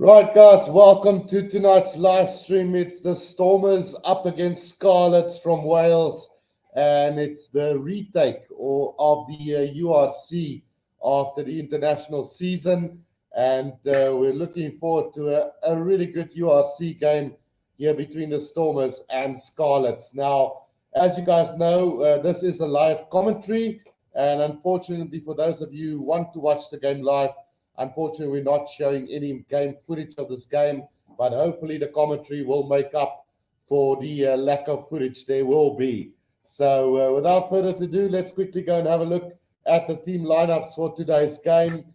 Right, guys, welcome to tonight's live stream. It's the Stormers up against Scarlets from Wales, and it's the retake of the URC after the international season. And we're looking forward to a really good URC game here between the Stormers and Scarlets. Now, as you guys know, this is a live commentary, and unfortunately for those of you who want to watch the game live, unfortunately, we're not showing any game footage of this game, but hopefully the commentary will make up for the lack of footage there will be. So without further ado, let's quickly go and have a look at the team lineups for today's game.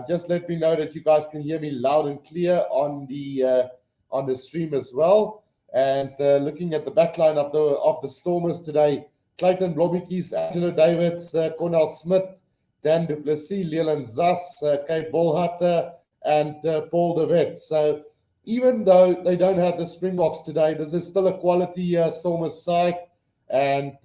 Just let me know that you guys can hear me loud and clear on the stream as well. And looking at the backline of the Stormers today, Clayton Blommetjies, Angelo Davids, Cornel Smith, Dan du Plessis, Leland Zas, Kate Volhatter, and Paul de Wet. So even though they don't have the Springboks today, this is still a quality Stormers side, and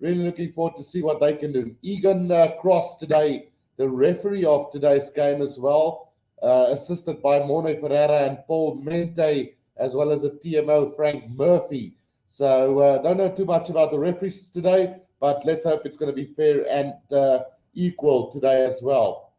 really looking forward to see what they can do. Egan Cross today, the referee of today's game as well, assisted by Morne Ferreira and Paul Mente, as well as the TMO Frank Murphy. So don't know too much about the referees today, but let's hope it's going to be fair and equal today as well.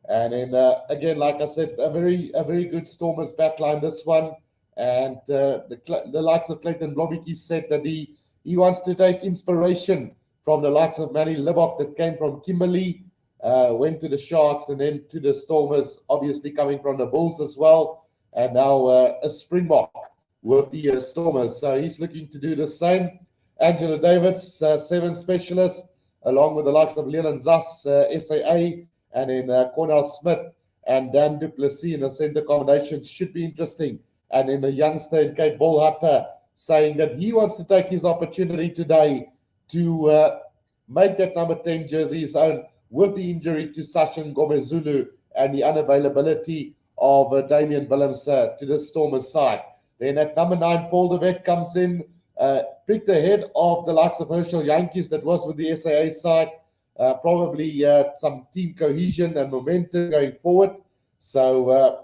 And then again, like I said, a very good Stormers backline this one. And the likes of Clayton Blommetjies said that he wants to take inspiration from the likes of Manny Libbok that came from Kimberley, went to the Sharks and then to the Stormers, obviously coming from the Bulls as well, and now a Springbok with the Stormers. So he's looking to do the same. Angelo Davids, 7 specialist, along with the likes of Leland Zas, SAA, and then Cornel Smith and Dan du Plessis in the centre combination should be interesting. And then the youngster in Kate Volhatter saying that he wants to take his opportunity today to make that number 10 jersey his own with the injury to Sachin Gomezulu and the unavailability of Damian Willems to the Stormers side. Then at number 9, Paul de Wet comes in, picked ahead of the likes of Herschel Yankees that was with the SAA side, probably some team cohesion and momentum going forward. So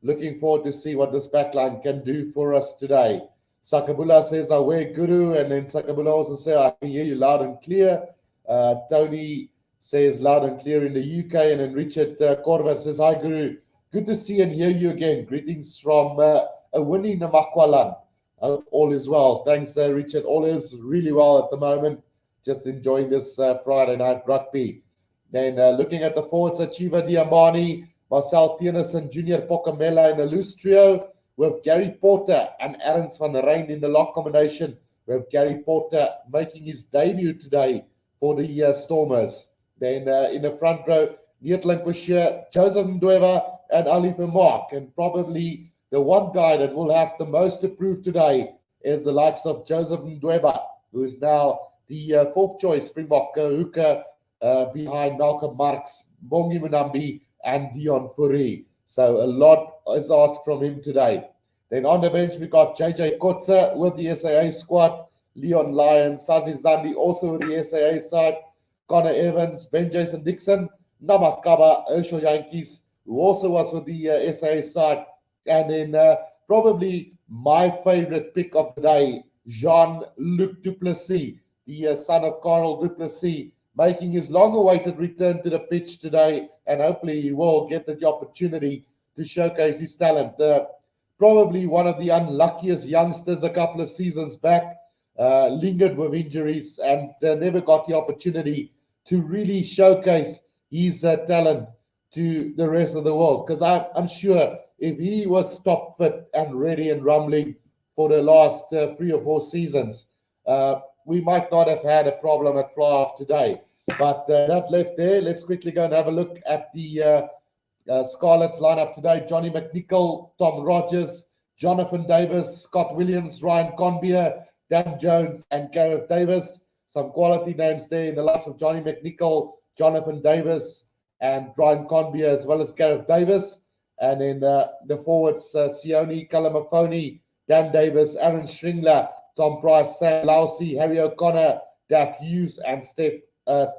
looking forward to see what this backline can do for us today. Sakabula says, I wear Guru, and then Sakabula also says, I can hear you loud and clear. Tony says loud and clear in the UK, and then Richard Corver says, hi Guru, good to see and hear you again. Greetings from a winning Namakwalan. All is well. Thanks, Richard. All is really well at the moment. Just enjoying this Friday night rugby. Then looking at the forwards, Achiva Diamani, Marcel Tienerson, Junior Pocamela in the loose trio, with Gary Porter and Arends van Rijn in the lock combination, with Gary Porter making his debut today for the Stormers. Then in the front row, Neetling Forshire, Joseph Ndweba, and Ali Vermaak, and probably the one guy that will have the most to prove today is the likes of Joseph Ndweba, who is now the fourth choice Springbok hooker behind Malcolm Marx, Bongi Munambi, and Dion Fourie. So a lot is asked from him today. Then on the bench, we got JJ Kotze with the SAA squad, Leon Lyon, Sazi Zandi also with the SAA side, Connor Evans, Ben Jason Dixon, Namakaba, Herschel Yankees, who also was with the SAA side. And then probably my favorite pick of the day, Jean-Luc du Plessis, the son of Carl du Plessis, making his long-awaited return to the pitch today, and hopefully he will get the opportunity to showcase his talent. Probably one of the unluckiest youngsters a couple of seasons back, lingered with injuries and never got the opportunity to really showcase his talent to the rest of the world. Because I'm sure if he was top fit and ready and rumbling for the last 3 or 4 seasons, we might not have had a problem at fly-off today. But that left there. Let's quickly go and have a look at the Scarlets lineup today. Johnny McNichol, Tom Rogers, Jonathan Davis, Scott Williams, Ryan Conbier, Dan Jones, and Gareth Davis. Some quality names there in the likes of Johnny McNichol, Jonathan Davis, and Ryan Conbier, as well as Gareth Davis. And then the forwards, Sione Kalamafoni, Dan Davis, Aaron Schringler, Tom Price, Sam Lousy, Harry O'Connor, Daff Hughes, and Steph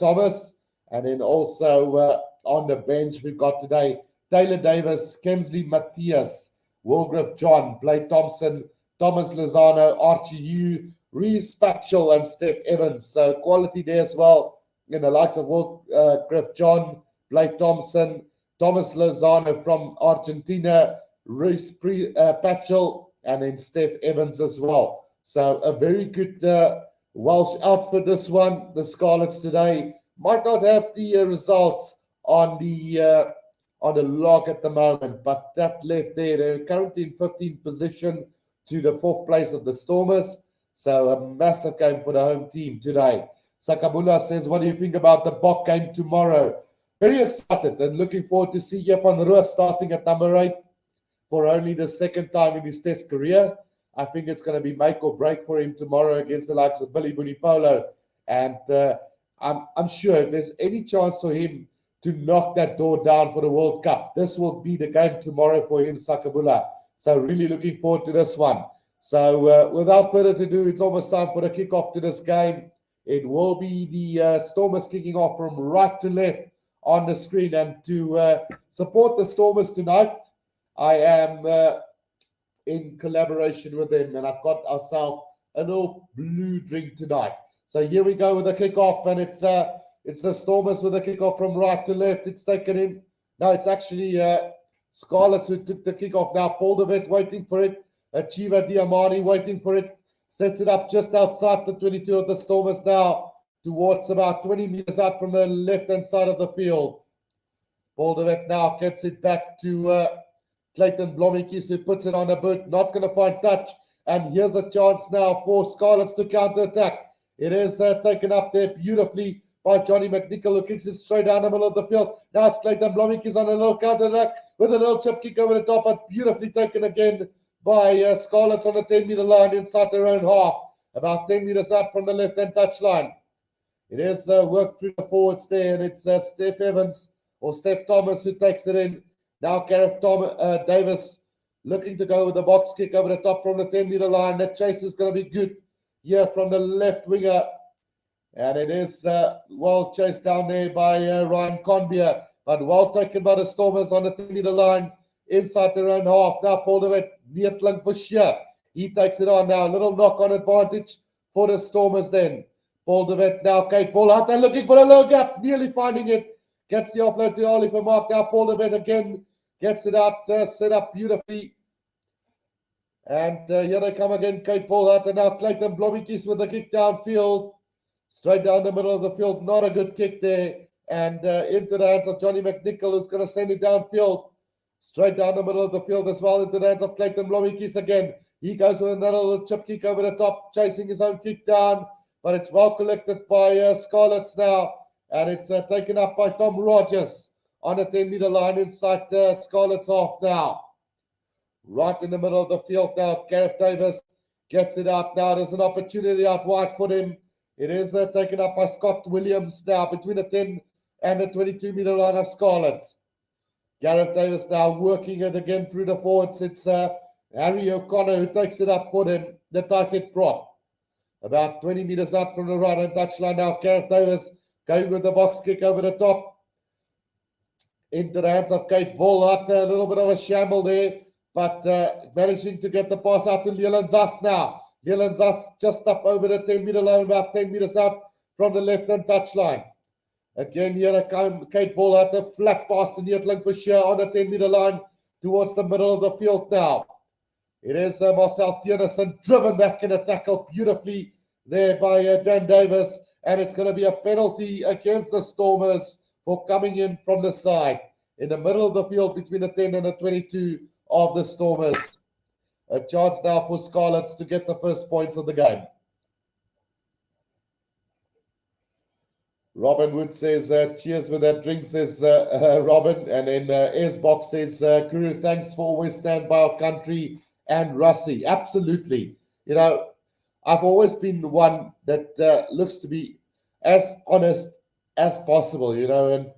Thomas. And then also on the bench, we've got today Taylor Davis, Kemsley Matthias, Wilgrip John, Blake Thompson, Thomas Lozano, Archie Hugh, Reese Patchell, and Steph Evans. So quality there as well in the likes of Wilgrip John, Blake Thompson, Thomas Lozano from Argentina, Reese Patchell, and then Steph Evans as well. So a very good Welsh outfit, this one. The Scarlets today might not have the results on the log at the moment, but that left there. They're currently in 15th position to the 4th place of the Stormers. So a massive game for the home team today. Sakabula says, what do you think about the Bok game tomorrow? Very excited and looking forward to see Jeff van Roos starting at number 8 for only the 2nd time in his Test career. I think it's going to be make or break for him tomorrow against the likes of Billy Vunipola. And I'm sure if there's any chance for him to knock that door down for the World Cup, this will be the game tomorrow for him, Sakabula. So really looking forward to this one. So without further ado, it's almost time for the kickoff to this game. It will be the Stormers kicking off from right to left on the screen. And to support the Stormers tonight, I am in collaboration with them, and I've got ourselves a little blue drink tonight. So here we go with the kickoff, and it's the Stormers with the kickoff from right to left. It's taken in. No, it's actually Scarlets who took the kickoff now. Paul DeWitt waiting for it. Achieva Diamani waiting for it. Sets it up just outside the 22 of the Stormers now, towards about 20 meters out from the left-hand side of the field. Paul DeWitt now gets it back to Clayton Blommetjies, who puts it on a boot. Not going to find touch. And here's a chance now for Scarlets to counter-attack. It is taken up there beautifully by Johnny McNichol, who kicks it straight down the middle of the field. Now it's Clayton Blommetjies on a little counter-attack with a little chip kick over the top, but beautifully taken again by Scarlets on the 10-meter line inside their own half, about 10 meters out from the left-hand touchline. It is worked through the forwards there, and it's Steph Evans or Steph Thomas who takes it in. Now Gareth Davis looking to go with the box kick over the top from the 10-meter line. That chase is going to be good here from the left winger. And it is well chased down there by Ryan Conbier, but well taken by the Stormers on the 10-meter line inside their own half. Now Paul DeWitt, Neetling for sure. He takes it on now. A little knock-on advantage for the Stormers then. Paul DeWitt now, Kate Volhard looking for a little gap, nearly finding it. Gets the offload to Oliver Mark. Now Paul DeWitt again gets it out, set up beautifully. And here they come again, Kate Volhard, and now Clayton Blommetjies with the kick downfield. Straight down the middle of the field. Not a good kick there. And into the hands of Johnny McNichol, who's going to send it downfield. Straight down the middle of the field as well, into the hands of Clayton Blommetjies again. He goes with another little chip kick over the top, chasing his own kick down. But it's well collected by Scarlets now. And it's taken up by Tom Rogers on the 10-meter line inside Scarlets half now. Right in the middle of the field now, Gareth Davis gets it out now. There's an opportunity out wide for him. It is taken up by Scott Williams now between the 10 and the 22-meter line of Scarlets. Gareth Davis now working it again through the forwards. It's Harry O'Connor who takes it up for them, the tight head prop. About 20 meters out from the right-hand touchline now, Gareth Davis going with the box kick over the top. Into the hands of Kate Volhard. A little bit of a shamble there, but managing to get the pass out to Leland Zas now. Leland Zas just up over the 10-meter line, about 10 meters out from the left-hand touchline. Again, here they come, Kate Volhard, a flat pass to Neetling for sure on the 10-meter line towards the middle of the field now. It is Marcel Tiernissen driven back in a tackle beautifully there by Dan Davis. And it's going to be a penalty against the Stormers for coming in from the side. In the middle of the field between the 10 and the 22 of the Stormers. A chance now for Scarlets to get the first points of the game. Robin Wood says, cheers for that drink, says Robin. And then S-Box says, Kuru, thanks for always stand by our country and Russie. Absolutely. You know, I've always been the one that looks to be as honest as possible, you know. And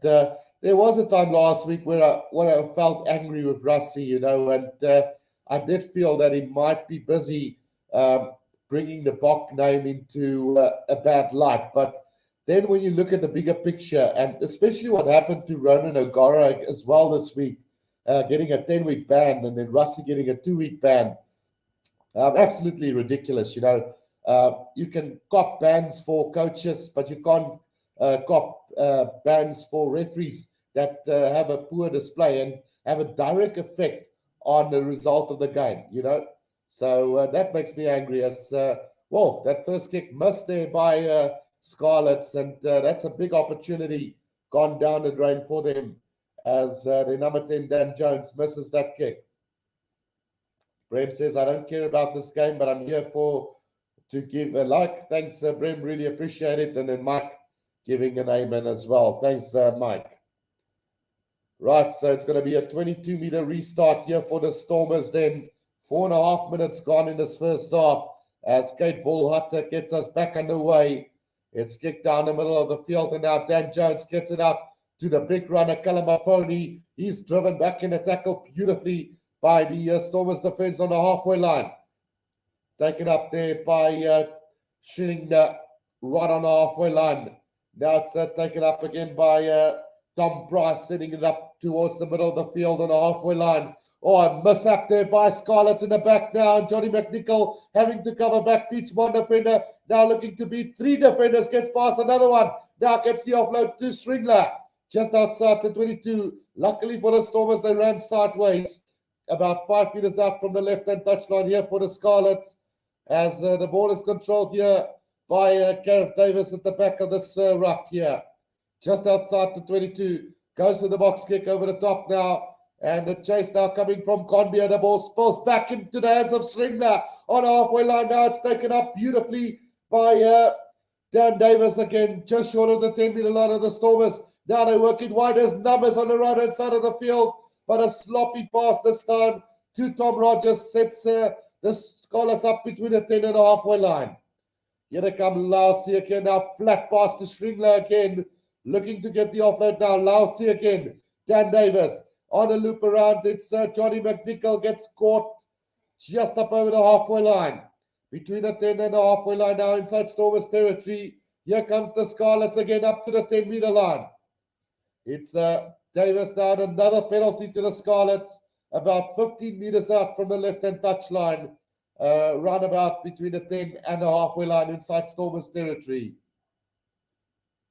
there was a time last week where I felt angry with Russie, you know, and I did feel that he might be busy bringing the Bok name into a bad light. But then when you look at the bigger picture, and especially what happened to Ronan O'Gara as well this week, getting a 10-week ban and then Rusty getting a 2-week ban. Absolutely ridiculous, you know. You can cop bans for coaches, but you can't cop bans for referees that have a poor display and have a direct effect on the result of the game, you know. So that makes me angry as, well, that first kick missed there by Scarlets, and that's a big opportunity gone down the drain for them as the number 10, Dan Jones, misses that kick. Brem says, I don't care about this game, but I'm here to give a like. Thanks, Brem, really appreciate it. And then Mike giving an amen as well. Thanks, Mike. Right, so it's going to be a 22-meter restart here for the Stormers then. 4.5 minutes gone in this first half as Kate Volhutter gets us back underway. It's kicked down the middle of the field, and now Dan Jones gets it up to the big runner, Kalamafoni. He's driven back in a tackle beautifully by the Stormers defense on the halfway line. Taken up there by Schillinger right on the halfway line. Now it's taken up again by Tom Price, setting it up towards the middle of the field on the halfway line. Oh, a mishap there by Scarlets in the back now. And Johnny McNichol having to cover back, beats one defender. Now looking to beat 3 defenders, gets past another one. Now gets the offload to Stringler, just outside the 22. Luckily for the Stormers, they ran sideways, about 5 meters out from the left-hand touchline here for the Scarlets, as the ball is controlled here by Gareth Davis at the back of this ruck here. Just outside the 22. Goes for the box kick over the top now. And the chase now coming from Conbia. The ball spills back into the hands of Stringler on the halfway line. Now it's taken up beautifully by Dan Davis again, just short of the 10-meter line of the Stormers. Now they're working wide as numbers on the right-hand side of the field. But a sloppy pass this time to Tom Rogers sets the Scarlets up between the 10 and the halfway line. Here they come, Lausey again. Now flat pass to Stringler again. Looking to get the offload now. Lausey again. Dan Davis on a loop around. It's Johnny McNichol gets caught just up over the halfway line. Between the 10 and the halfway line now inside Stormers territory. Here comes the Scarlets again up to the 10-meter line. It's Davis now, another penalty to the Scarlets. About 15 meters out from the left-hand touchline. Roundabout between the 10 and the halfway line inside Stormers territory.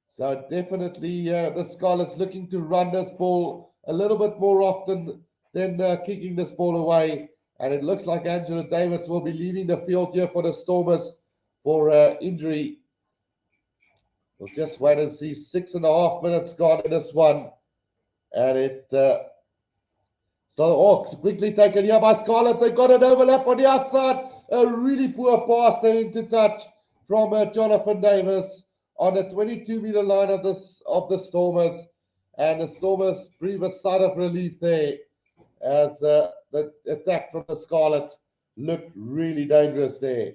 So definitely the Scarlets looking to run this ball a little bit more often than kicking this ball away. And it looks like Angela Davids will be leaving the field here for the Stormers for injury. We'll just wait and see. 6.5 minutes gone in this one. And it quickly taken here by Scarlets. They got an overlap on the outside. A really poor pass there into touch from Jonathan Davis on the 22-meter line of the Stormers. And the Stormers breathe a sigh of relief there as the attack from the Scarlets looked really dangerous there.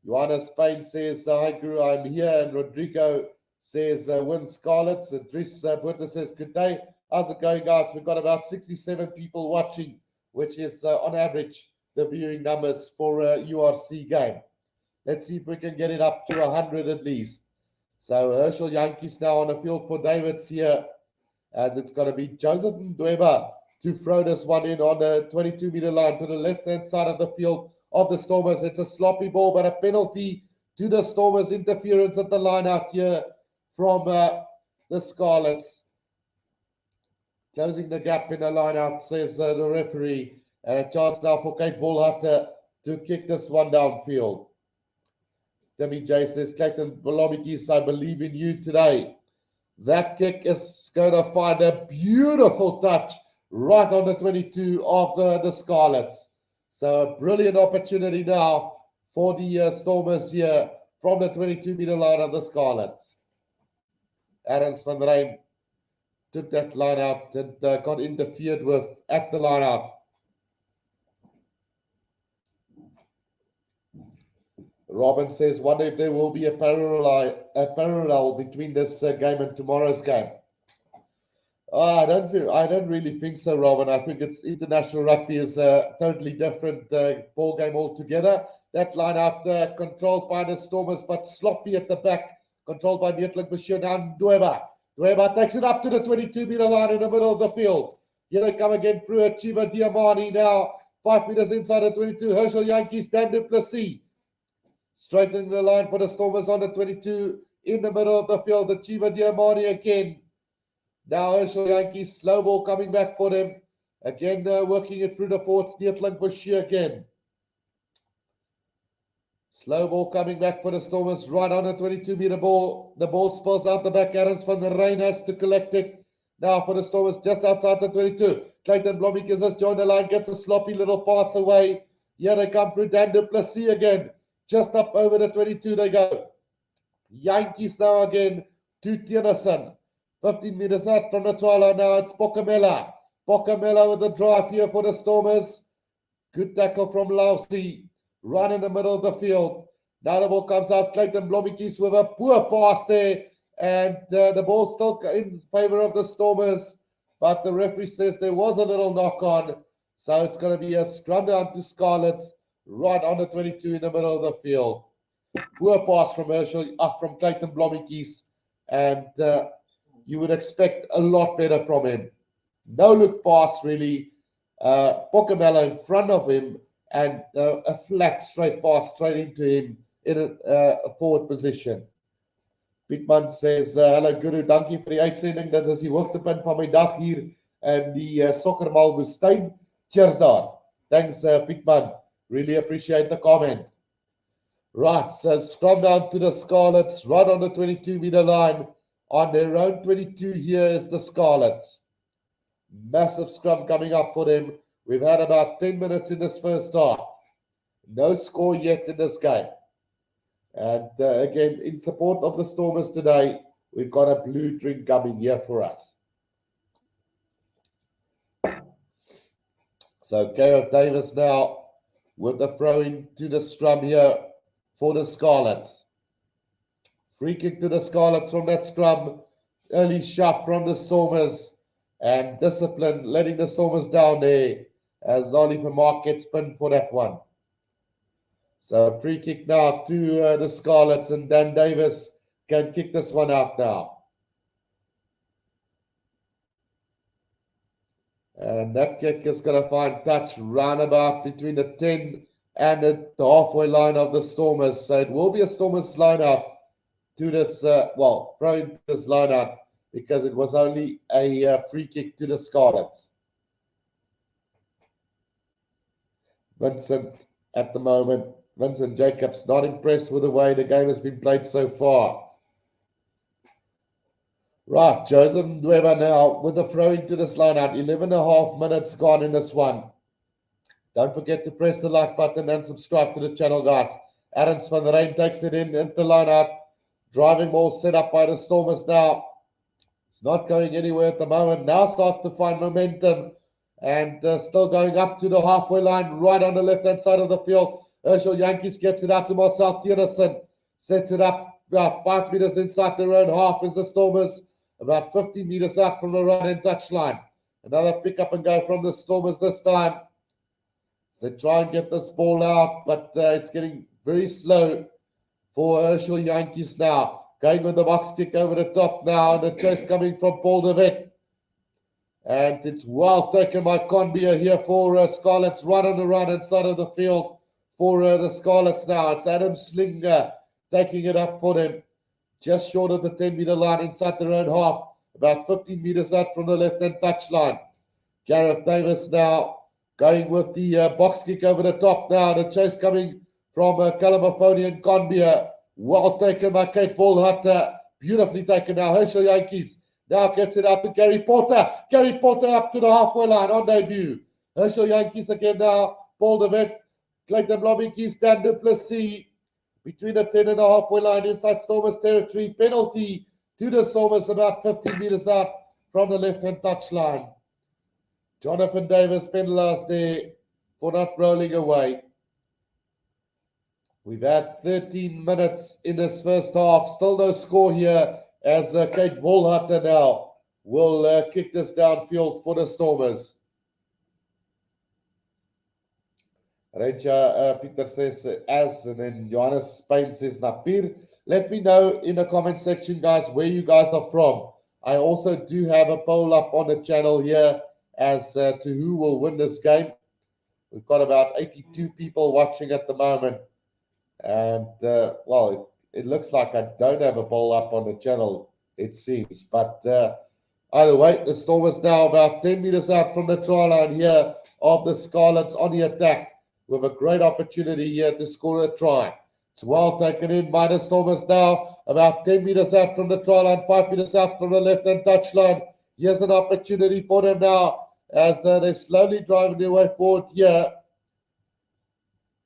Joanna Spain says, hi, Guru, I'm here. And Rodrigo says, win Scarlets. And Dries Butter says, good day. How's it going, guys? We've got about 67 people watching, which is, on average, the viewing numbers for a URC game. Let's see if we can get it up to 100 at least. So Herschel Yankees now on the field for Davids here, as it's going to be Joseph Ndweba to throw this one in on the 22-meter line to the left-hand side of the field of the Stormers. It's a sloppy ball, but a penalty to the Stormers. Interference at the line out here from the Scarlets. Closing the gap in the line out, says the referee. And a chance now for Kate Volhutter to kick this one downfield. Timmy J says, Clayton Bolomitis, I believe in you today. That kick is going to find a beautiful touch right on the 22 of the Scarlets. So a brilliant opportunity now for the Stormers here from the 22-meter line of the Scarlets. Adams van Rijn took that line out and got interfered with at the line out. Robin says, wonder if there will be a parallel between this game and tomorrow's game. I don't really think so, Robin. I think it's international rugby is a totally different ball game altogether. That line out controlled by the Stormers, but sloppy at the back, controlled by Neetlik Bashir. Now Ndweba takes it up to the 22-meter line in the middle of the field. Here they come again through Chiva Diamani now. 5 meters inside the 22. Herschel Yankees, Dan du Plessis. Straightening the line for the Stormers on the 22. In the middle of the field, the Chiva Diamani again. Now Herschel Yankees, slow ball coming back for them. Again, working it through the forwards. Neertlink Bushie again. Slow ball coming back for the Stormers. Right on the 22-meter ball. The ball spills out the back. Arends van der Rein has to collect it. Now for the Stormers just outside the 22. Clayton Blommetjies has joined the line. Gets a sloppy little pass away. Here they come through. Dan du Plessis again. Just up over the 22 they go. Yankees now again to Tennyson. 15 meters out from the try line now. It's Pokamela. Pokamela with the drive here for the Stormers. Good tackle from Lausie. Right in the middle of the field. Now the ball comes out. Clayton Blommetjies with a poor pass there. And the ball still in favor of the Stormers. But the referee says there was a little knock on. So it's going to be a scrum down to Scarlets. Right on the 22 in the middle of the field. Poor pass from from Clayton Blommetjies. And you would expect a lot better from him. No look pass really. Pokamela in front of him. And a flat straight pass straight into him in a forward position. Pietman says, hallo Guru, dankie vir die uitsending. Dit is die hoogtepunt van my dag hier in die Sokkermal Woestyn. Cheers daar. Thanks Pietman. Really appreciate the comment. Right, so scrum down to the Scarlets, right on the 22-meter line. On their own 22 here is the Scarlets. Massive scrum coming up for them. We've had about 10 minutes in this first half. No score yet in this game. And again, in support of the Stormers today, we've got a blue drink coming here for us. So Gareth Davis now with the throw in to the scrum here for the Scarlets. Free kick to the Scarlets from that scrum. Early shove from the Stormers. And discipline, letting the Stormers down there as Oliver Mark gets pinned for that one. So free kick now to the Scarlets, and Dan Davis can kick this one out now. And that kick is going to find touch roundabout between the 10 and the halfway line of the Stormers. So it will be a Stormers lineup to this, throw into this lineup because it was only a free kick to the Scarlets. Vincent at the moment. Vincent Jacobs not impressed with the way the game has been played so far. Right, Joseph Ndweba now with the throw into this lineup. 11.5 minutes gone in this one. Don't forget to press the like button and subscribe to the channel, guys. Arends van der Rein takes it into the lineup. Driving ball set up by the Stormers now. It's not going anywhere at the moment. Now starts to find momentum. And still going up to the halfway line, right on the left-hand side of the field. Herschel Yankees gets it out to Marcel Tennyson. Sets it up about 5 meters inside their own half as the Stormers. About 15 meters out from the right-hand touchline. Another pick up and go from the Stormers this time. So they try and get this ball out, but it's getting very slow for Herschel Yankees now. Going with the box kick over the top now. And the chase coming from Paul de Wet. And it's well taken by Conbeer here for Scarlets, right on the right-hand side of the field for the Scarlets now. It's Adam Slinger taking it up for them. Just short of the 10-meter line inside their own half. About 15 meters out from the left-hand touchline. Gareth Davis now going with the box kick over the top now. The chase coming from Kalamafoni and Conbeer. Well taken by Kate Volhutter. Beautifully taken now. Herschel Yankees now gets it out to Gary Porter. Gary Porter up to the halfway line on debut. Herschel Yankees again now. Paul de Wet. Clayton Blommetjies, Dan du Plessis. Between the 10 and the halfway line inside Stormers territory. Penalty to the Stormers about 15 meters out from the left-hand touchline. Jonathan Davis penalized there for not rolling away. We've had 13 minutes in this first half. Still no score here as Kate Volhutter now will kick this downfield for the Stormers. Reja Peter says as, and then Johannes Spain says Napir. Let me know in the comment section, guys, where you guys are from. I also do have a poll up on the channel here. as to who will win this game. We've got about 82 people watching at the moment. And, well, it looks like I don't have a poll up on the channel, it seems. But either way, the Stormers now about 10 meters out from the try line here of the Scarlets on the attack with a great opportunity here to score a try. It's well taken in by the Stormers now, about 10 meters out from the try line, 5 meters out from the left-hand touchline. Here's an opportunity for them now as they're slowly driving their way forward here.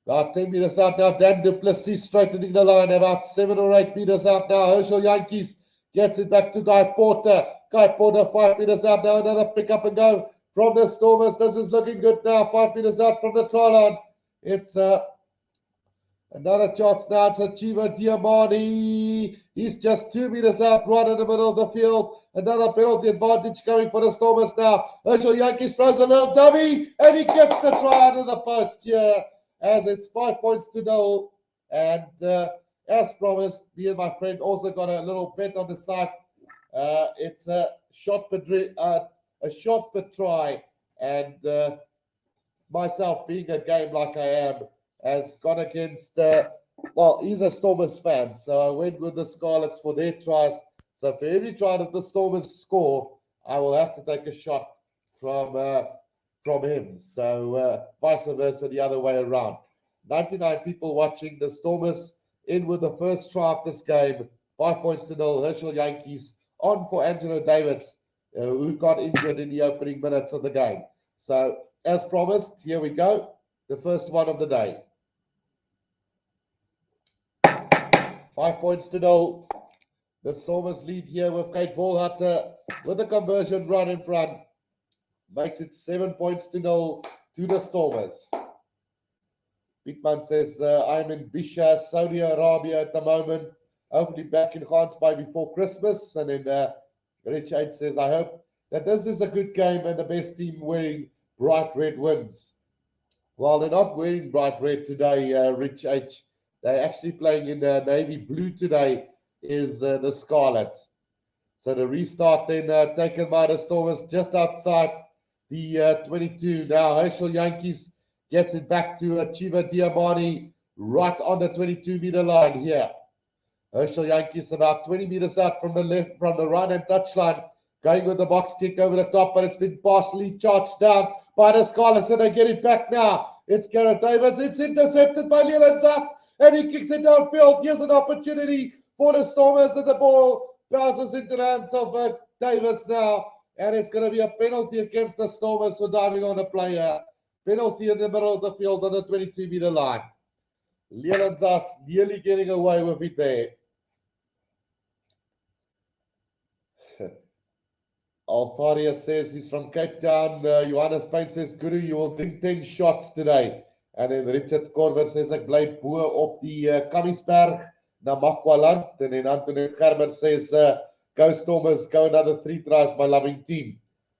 About 10 meters out now, Dan du Plessis straightening the line, about 7 or 8 meters out now. Herschel Yankees gets it back to Guy Porter. Guy Porter 5 meters out now, another pick up and go from the Stormers. This is looking good now, 5 meters out from the try line. It's another chance now. It's Achieva Diamani. He's just 2 meters out, right in the middle of the field. Another penalty advantage coming for the Stormers now. Herschel Yankees throws a little dummy, and he gets the try under the post here, as it's 5 points to 0. And as promised, me and my friend also got a little bet on the side. It's a shot per try, and myself being a game like I am, has gone against, well, he's a Stormers fan, so I went with the Scarlets for their tries. So for every try that the Stormers score, I will have to take a shot from him. So vice versa, the other way around. 99 people watching. The Stormers in with the first try of this game. 5 points to 0. Herschel Yankees on for Angelo Davids, who got injured in the opening minutes of the game. So as promised, here we go. The first one of the day. 5 points to 0. The Stormers lead here with Kate Volhutter with a conversion run in front. Makes it 7 points to 0 to the Stormers. Pietman says, I'm in Bisha, Saudi Arabia at the moment. Hopefully back in Gansbaai before Christmas. And then Rich H says, I hope that this is a good game and the best team wearing bright red wins. Well, they're not wearing bright red today, Rich H. They're actually playing in navy blue today, is the Scarlets. So the restart then taken by the Stormers just outside the 22. Now Herschel Yankees gets it back to Achieva Diamani right on the 22-meter line here. Herschel Yankees about 20 meters out from the right-hand touchline, going with the box kick over the top, but it's been partially charged down by the Scarlets, and they get it back now. It's Gareth Davis. It's intercepted by Leland Zass, and he kicks it downfield. Here's an opportunity for the Stormers, and the ball bounces into the hands of Davis now, and it's going to be a penalty against the Stormers for diving on a player. Penalty in the middle of the field on the 22-meter line. Leland Zass nearly getting away with it there. Alfaria says he's from Cape Town. Johannes Payne says, Guru, you will drink 10 shots today. And then Richard Corver says, ek bly bo op die Kamiesberg na Makwaland. And then Antoinette Gerber says, go Stormers, go another 3 tries, my loving team.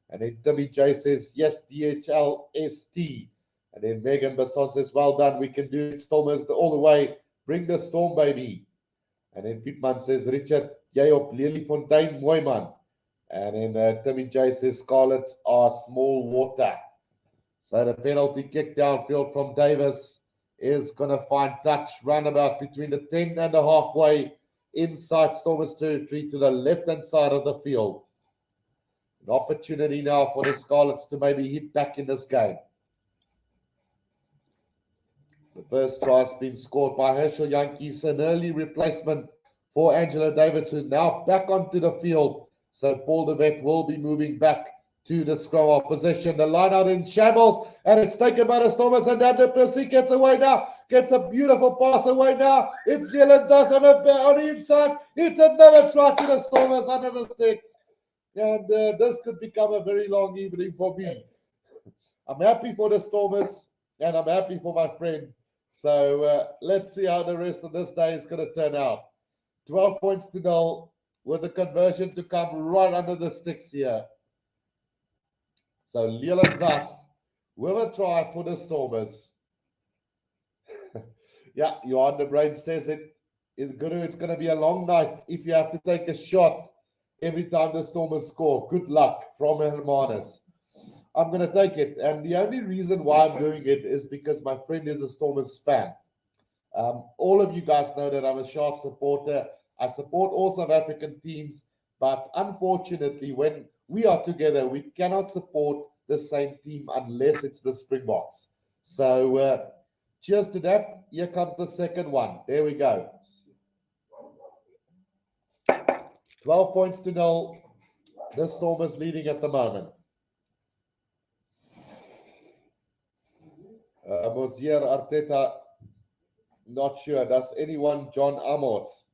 And then Timmy J says, yes, DHLST. And then Megan Basson says, well done, we can do it, Stormers all the way. Bring the storm, baby. And then Pietman says, Richard, jy op Lelyfontein, mooi man. And then Timmy J says, Scarlets are small water. So the penalty kick downfield from Davis is going to find touch roundabout between the 10 and the halfway inside Stormers territory to the left-hand side of the field. An opportunity now for the Scarlets to maybe hit back in this game. The first try has been scored by Herschel Yankees, an early replacement for Angelo Davids, who's now back onto the field. So Paul de Wet will be moving back to the scrum of position. The line out in shambles, and it's taken by the Stormers, and Dan du Plessis gets away now. Gets a beautiful pass away now. It's Leland Zass on the inside. It's another try to the Stormers under the sticks. And this could become a very long evening for me. I'm happy for the Stormers, and I'm happy for my friend. So let's see how the rest of this day is going to turn out. 12 points to 0. With the conversion to come right under the sticks here. So Leland Zass with a try for the Stormers. Yeah, Johan de Bruin says it. It's going to be a long night if you have to take a shot every time the Stormers score. Good luck from Hermanus. I'm going to take it. And the only reason why I'm doing it is because my friend is a Stormers fan. All of you guys know that I'm a Sharks supporter. I support all South African teams, but unfortunately, when we are together, we cannot support the same team unless it's the Springboks. So cheers to that. Here comes the second one. There we go. 12 points to 0. The Stormers leading at the moment. Mozier Arteta, not sure. Does anyone? John Amos.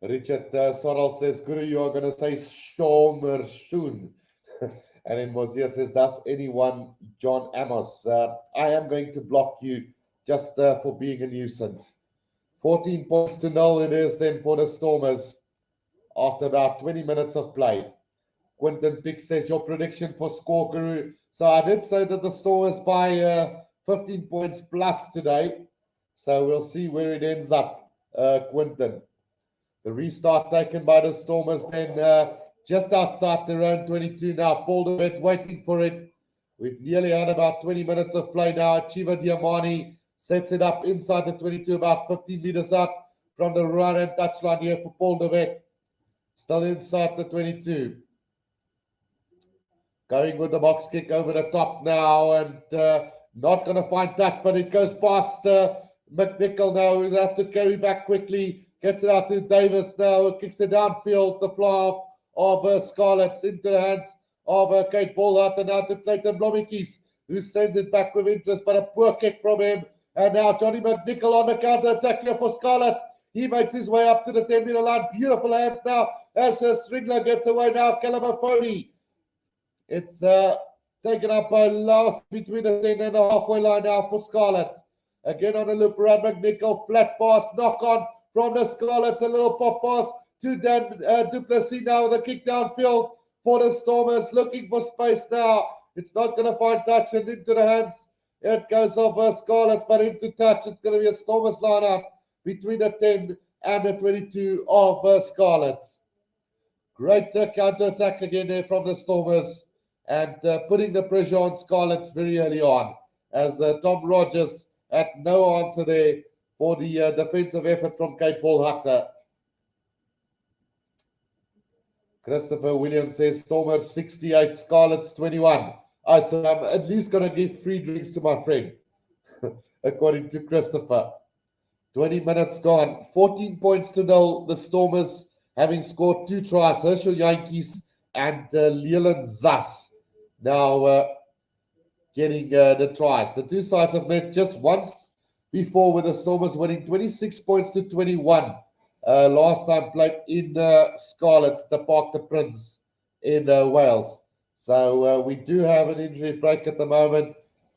Richard Sorrell says, Guru, you are going to say Stormer soon. And then Mozier says, does anyone? John Amos. I am going to block you just for being a nuisance. 14 points to 0 it is then for the Stormers after about 20 minutes of play. Quentin Pick says, your prediction for score, Guru. So I did say that the Stormers by 15 points plus today. So we'll see where it ends up, Quentin. The restart taken by the Stormers then just outside their own 22 now. Paul de Wet waiting for it. We've nearly had about 20 minutes of play now. Chiva Diamani sets it up inside the 22, about 15 meters up from the right-hand touchline here for Paul de Wet. Still inside the 22. Going with the box kick over the top now and not going to find touch, but it goes past McNichol now. He'll have to carry back quickly. Gets it out to Davis now. Kicks it downfield. The fly of Scarlets into the hands of Kate Volhart and now to Clayton Blommetjies, who sends it back with interest, but a poor kick from him. And now Johnny McNichol on the counter-attack here for Scarlets. He makes his way up to the 10-meter line. Beautiful hands now as Stringler gets away now. Calamafoni. It's taken up by last between the 10 and the halfway line now for Scarlets. Again on the loop around McNichol. Flat pass, knock on from the Scarlets. A little pop pass to Dan du Plessis now with a kick downfield for the Stormers. Looking for space now. It's not going to find touch and into the hands. It goes off Scarlets, but into touch. It's going to be a Stormers lineup between the 10 and the 22 of Scarlets. Great counter-attack again there from the Stormers and putting the pressure on Scarlets very early on as Tom Rogers had no answer there for the defensive effort from Kate Volhart. Christopher Williams says Stormers 68, Scarlets 21. So I'm at least going to give free drinks to my friend, according to Christopher. 20 minutes gone. 14 points to 0. The Stormers having scored 2 tries. Herschel Jantjies and Leland Zas now getting the tries. The two sides have met just once before with the Stormers winning 26 points to 21. Last time played in Scarlets, the Park the Prince in Wales. So we do have an injury break at the moment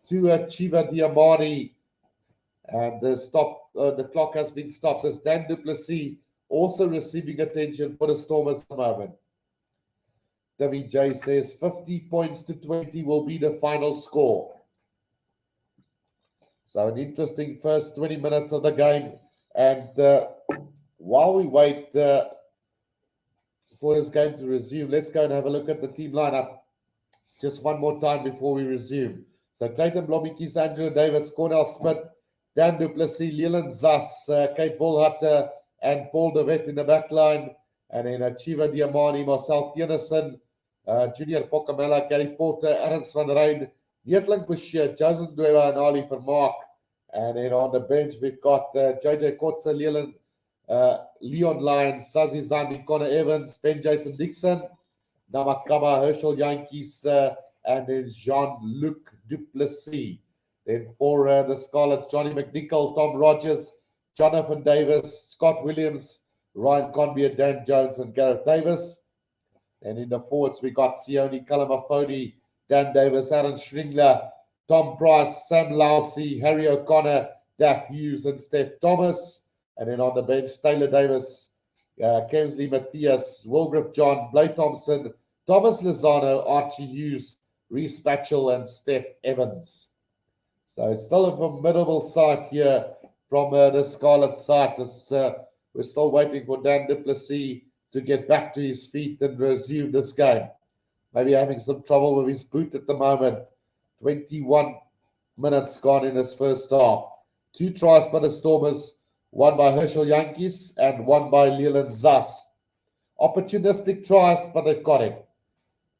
to Chiva Diamani. And the clock has been stopped as Dan du Plessis also receiving attention for the Stormers at the moment. WJ says 50 points to 20 will be the final score. So an interesting first 20 minutes of the game. And while we wait for this game to resume, let's go and have a look at the team lineup just one more time before we resume. So Clayton Blommetjies, Andrew Davids, Cornell Smith, Dan du Plessis, Leland Zas, Kate Volhart, and Paul de Wet in the back line. And then Chiva Diamani, Marcel Tennyson, Junior Pokamela, Gary Porter, Ernst van Rijn, Neetling Boucher, Jason Dwewa, and Ali Vermaak. And then on the bench, we've got JJ Kotze, Leon Lyons, Sazi Zandi, Connor Evans, Ben Jason Dixon, Namakaba, Herschel Jantjies, and then Jean-Luc du Plessis. Then for the Scarlets, Johnny McNichol, Tom Rogers, Jonathan Davis, Scott Williams, Ryan Conbeer, Dan Jones, and Gareth Davis. And in the forwards, we got Sione Kalamafoni, Dan Davis, Aaron Schringler, Tom Price, Sam Lousy, Harry O'Connor, Daff Hughes, and Steph Thomas. And then on the bench, Taylor Davis, Kemsley Matthias, Wilgriff John, Blake Thompson, Thomas Lozano, Archie Hughes, Reece Batchel, and Steph Evans. So still a formidable side here from the Scarlet side. We're still waiting for Dan du Plessis to get back to his feet and resume this game. maybe having some trouble with his boot at the moment. 21 minutes gone in his first half. 2 tries by the Stormers, one by Herschel Yankees and one by Leland Zas. Opportunistic tries, but they've got him.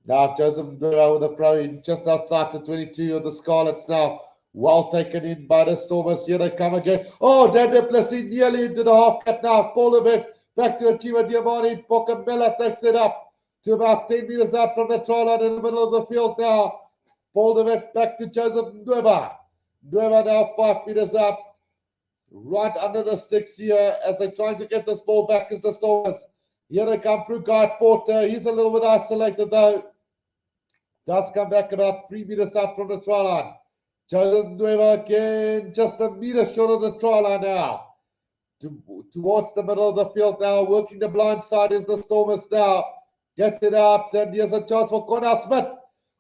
Now Joseph Ndura with a throw in just outside the 22 of the Scarlets now. Well taken in by the Stormers. Here they come again. Oh, Dan du Plessis nearly into the half cap now. Pull a bit back to Achieva Diamani. Pocamella takes it up to about 10 meters out from the try line in the middle of the field now. Pulled a bit back to Joseph Ndura. Ndura now 5 meters up. Right under the sticks here as they're trying to get this ball back as the Stormers. Here they come through Guy Porter. He's a little bit isolated though. Does come back about 3 meters out from the try line. Joseph Ndura again, just a meter short of the try line now. Towards the middle of the field now, working the blind side is the Stormers now. Gets it out, and here's a chance for Cornell Smith.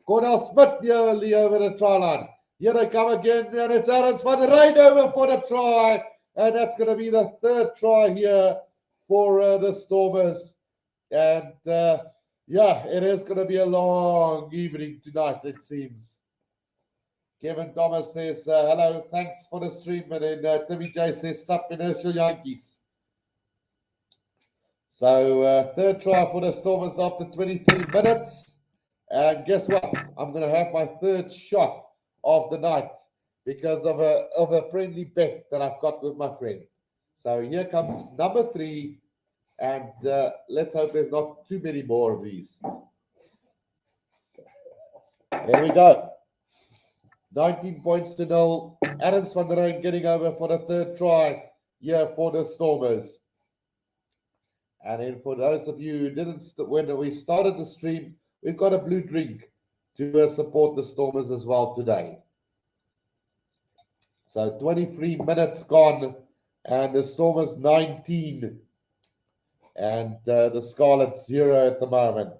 Cornell Smith nearly over the try line. Here they come again, and it's Aaron's van der Rijn over for the try. And that's going to be the 3rd try here for the Stormers. And yeah, it is going to be a long evening tonight, it seems. Kevin Thomas says, hello, thanks for the stream. And then Timmy J says, sup, Inertial Yankees. So 3rd try for the Stormers after 23 minutes. And guess what? I'm going to have my 3rd shot of the night because of a friendly bet that I've got with my friend. So here comes number 3. And let's hope there's not too many more of these. There we go. 19 points to 0. Adams van der Rijn getting over for the 3rd try here for the Stormers. And then for those of you who didn't, when we started the stream, we've got a blue drink to support the Stormers as well today. So 23 minutes gone and the Stormers 19 and the Scarlets 0 at the moment.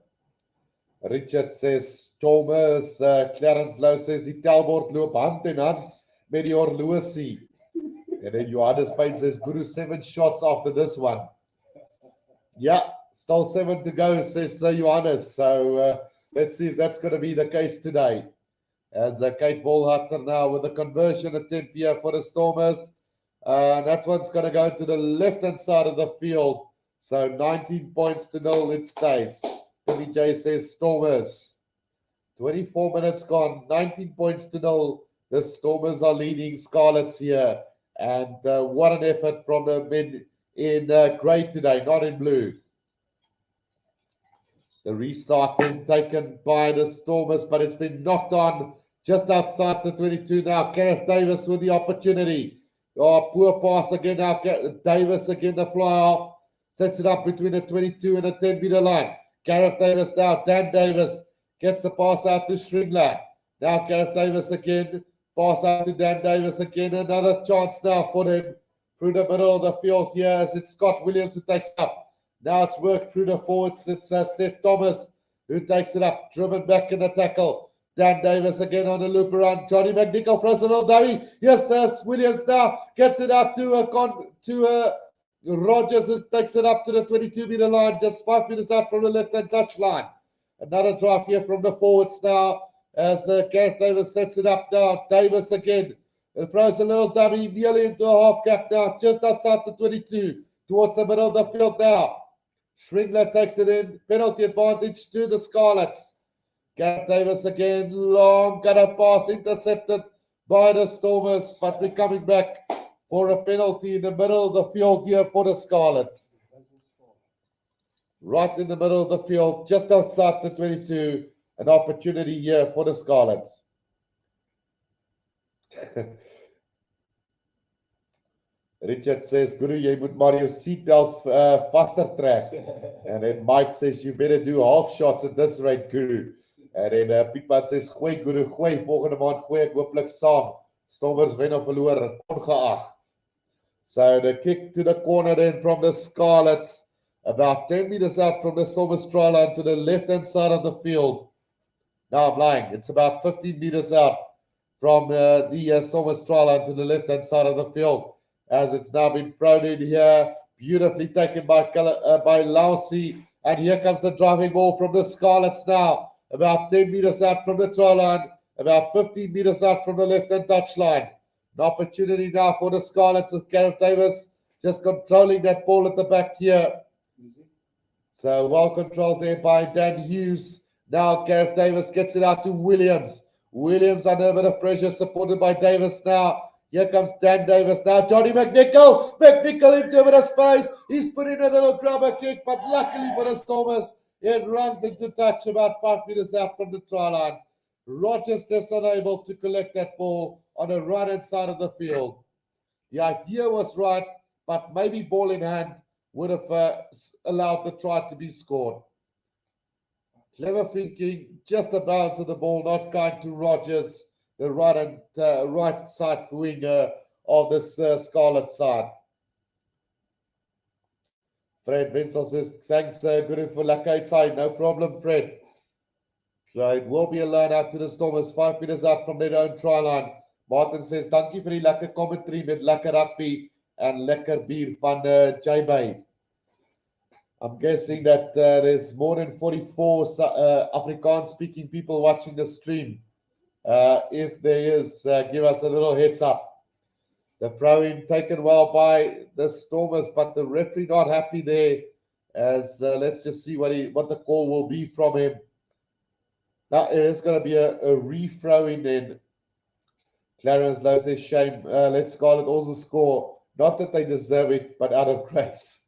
Richard says, Stormers, Clarence Lowe says, die telbord loop hand in hand met die horlosie. And then Johannes Payne says, Guru 7 shots after this one. Yeah, still 7 to go, says Johannes. So let's see if that's going to be the case today. As Kate Volhutter now with a conversion attempt here for the Stormers. That one's going to go to the left-hand side of the field. So 19 points to 0, it stays. Timmy J says Stormers. 24 minutes gone, 19 points to 0. The Stormers are leading Scarlets here. And what an effort from the men in grey today, not in blue. The restart then taken by the Stormers, but it's been knocked on just outside the 22 now. Gareth Davis with the opportunity. Oh, poor pass again now. Davis again, the fly off. Sets it up between the 22 and the 10-meter line. Gareth Davis now. Dan Davis gets the pass out to Shringler. Now Gareth Davis again. Pass out to Dan Davis again. Another chance now for them through the middle of the field here as it's Scott Williams who takes it up. Now it's worked through the forwards. It's Steph Thomas who takes it up. Driven back in the tackle. Dan Davis again on the loop around. Johnny McNichol throws it all dummy. Yes, Williams now gets it up to Rogers, who takes it up to the 22-meter line, just 5 meters out from the left-hand touch line. Another drive here from the forwards now as Gareth Davis sets it up now. Davis again throws a little dummy nearly into a half cap now, just outside the 22, towards the middle of the field now. Shringler takes it in. Penalty advantage to the Scarlets. Gareth Davis again, long gutter pass intercepted by the Stormers, but we're coming back for a penalty in the middle of the field here for the Scarlets. Right in the middle of the field, just outside the 22, an opportunity here for the Scarlets. Richard says, Guru, jy moet maar jou seatbelt vaster trek. And then Mike says, you better do half shots at this rate, Guru. And then Pietman says, gooi Guru, gooi, volgende maand gooi ek hooplik saam. Stormers wen of verloor, ongeag. So the kick to the corner then from the Scarlets, about 10 meters out from the Stormers try line to the left-hand side of the field. Now I'm lying. It's about 15 meters out from the Stormers try line to the left-hand side of the field. As it's now been thrown in here, beautifully taken by Lousy. And here comes the driving ball from the Scarlets now. about 10 meters out from the try line, about 15 meters out from the left-hand touchline. An opportunity now for the Scarlets with Gareth Davis just controlling that ball at the back here. So well controlled there by Dan Hughes. Now Gareth Davis gets it out to Williams. Williams under a bit of pressure, supported by Davis now. Here comes Dan Davis now. Johnny McNichol. McNichol into a bit of space. He's put in a little grubber kick, but luckily for the Stormers, it runs into touch about 5 meters out from the try line. Rogers just unable to collect that ball on the right-hand side of the field. The idea was right, but maybe ball in hand would have allowed the try to be scored. Clever thinking, just a bounce of the ball, not kind to Rogers, the right side winger of this Scarlet side. Fred Wenzel says, thanks, good for luck outside. No problem, Fred. So it will be a line out to the Stormers, 5 meters out from their own try line. Martin says, dankie vir die lekker commentary met lekker rugby and lekker bier van JB. I'm guessing that there's more than 44 Afrikaans-speaking people watching the stream. If there is, give us a little heads up. The throw-in taken well by the Stormers, but the referee not happy there. As let's just see what the call will be from him. Now it is going to be a re-throw-in then. Clarence Lowe says, shame. Let Scarlet also score. Not that they deserve it, but out of grace.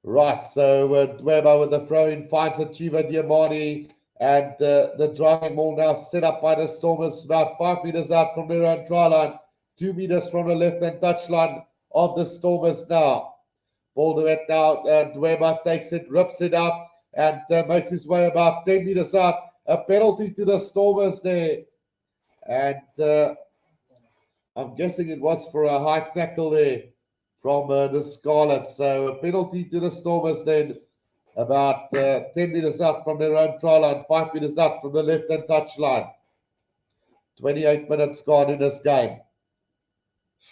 Right, so Dweba with the throw-in finds Achiva Diamani, and the driving ball now set up by the Stormers about 5 meters out from their own try line, 2 meters from the left-hand touchline of the Stormers now. Ball to it now, Dweba takes it, rips it up, and makes his way about 10 meters out. A penalty to the Stormers there. And I'm guessing it was for a high tackle there from the Scarlets. So a penalty to the Stormers then, about 10 meters out from their own try line, 5 meters out from the left-hand touchline. 28 minutes gone in this game.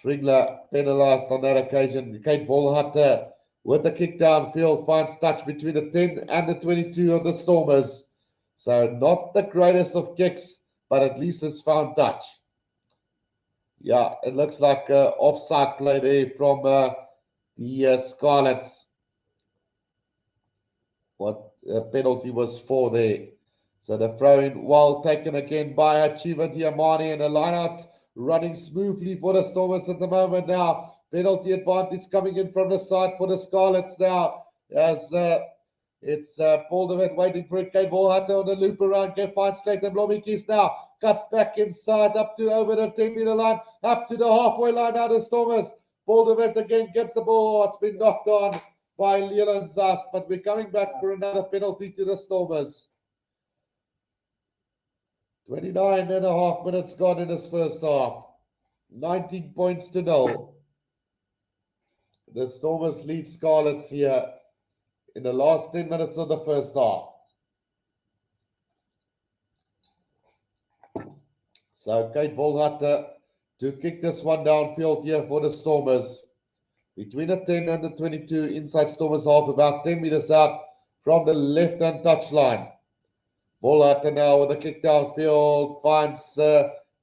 Schringler penalised on that occasion. Kate Volhatter with the kick downfield finds touch between the 10 and the 22 of the Stormers. So not the greatest of kicks, but at least it's found touch. Yeah, it looks like offside play there from the Scarlets. What penalty was for there. So the throw-in well taken again by Achiva Diamani, and the line-out running smoothly for the Stormers at the moment now. Penalty advantage coming in from the side for the Scarlets now, as it's Paul DeWitt waiting for it. Kate Volhatter on the loop around. Finds Clayton Blommetjies now. Cuts back inside up to over the 10-meter line, up to the halfway line now the Stormers. Paul DeWitt again gets the ball. It's been knocked on by Leland Zas, but we're coming back for another penalty to the Stormers. 29 and a half minutes gone in this first half. 19 points to 0. The Stormers lead Scarlets here in the last 10 minutes of the first half. So Kate Volhatter to kick this one downfield here for the Stormers. Between the 10 and the 22 inside Stormers half, about 10 meters out from the left-hand touchline. Volhatter now with a kick downfield, finds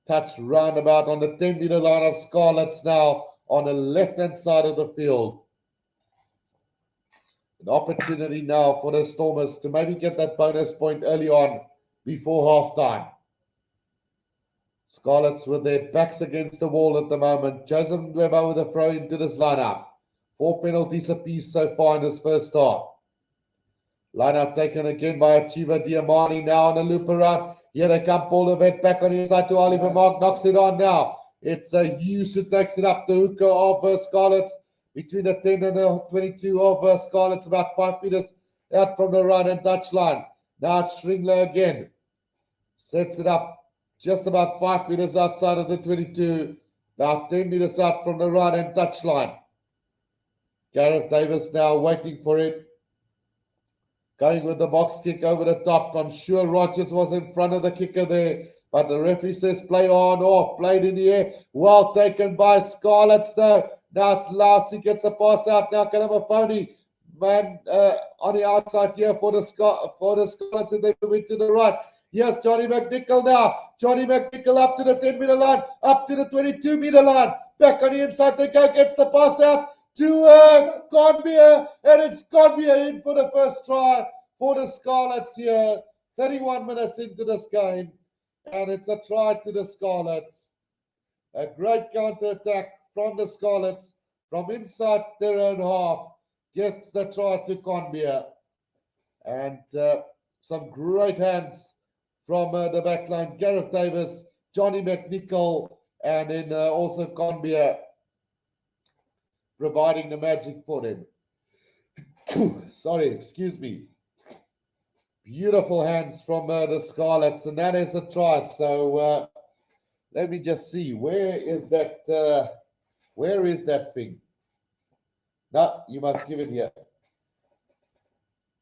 touch roundabout on the 10-meter line of Scarlets now on the left-hand side of the field. An opportunity now for the Stormers to maybe get that bonus point early on before halftime. Scarlets with their backs against the wall at the moment. Joseph Weber with a throw into this lineup. 4 penalties apiece so far in this first half. Lineup taken again by Achiva Diamani now on the loop around. Here they come, Paul DeWitt back on the inside to Oliver Mark, knocks it on now. It's Hughes who takes it up the hooker of Scarlets. Between the 10 and the 22 of Scarlets, about 5 meters out from the right-hand touchline. Now it's Schringler again. Sets it up just about 5 meters outside of the 22. About 10 meters out from the right-hand touchline. Gareth Davis now waiting for it. Going with the box kick over the top. I'm sure Rogers was in front of the kicker there. But the referee says play on off. Played in the air. Well taken by Scarlets though. Now it's Lassie gets the pass out. Now Kalamafoni man on the outside here for the Scarlets, and they move it to the right. Yes, Johnny McNichol now. Johnny McNichol up to the 10-meter line, up to the 22-meter line. Back on the inside, they go, gets the pass out to Conbeer, and it's Conbeer in for the first try for the Scarlets here. 31 minutes into this game, and it's a try to the Scarlets. A great counter-attack from the Scarlets from inside their own half. Gets the try to Conbeer. And some great hands from the backline. Gareth Davis, Johnny McNichol, and then also Conbeer providing the magic for them. Sorry, excuse me. Beautiful hands from the Scarlets, and that is a try. So let me just see. Where is that thing? No, you must give it here.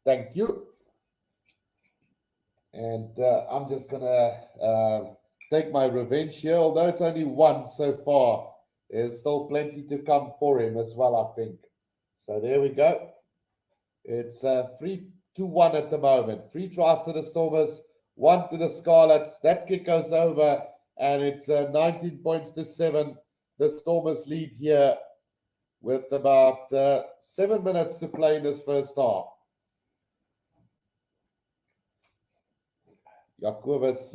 Thank you. And I'm just going to take my revenge here. Although it's only one so far, there's still plenty to come for him as well, I think. So there we go. It's 3-1 at the moment. 3 tries to the Stormers, 1 to the Scarlets. That kick goes over, and it's 19 points to 7. The Stormers lead here with about 7 minutes to play in this first half. Jacobus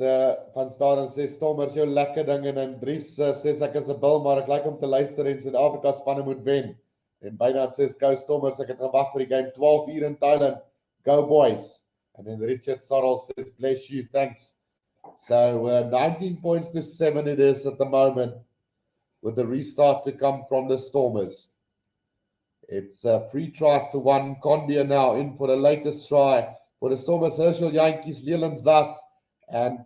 van Staden sê Stormers jou lekker ding, en Dries sê ek is 'n bil, maar ek like om te luister en Suid-Afrika spanne moet wen. En Bynard sê go Stormers, ek het gewag vir die game 12 uur in Thailand. Go boys. And then Richard Sorrell says bless you, thanks. So 19 points to 7 it is at the moment, with the restart to come from the Stormers. It's 3 tries to 1. Conbeer now in for the latest try for the Stormers. Herschel Jantjies, Leland Zas, and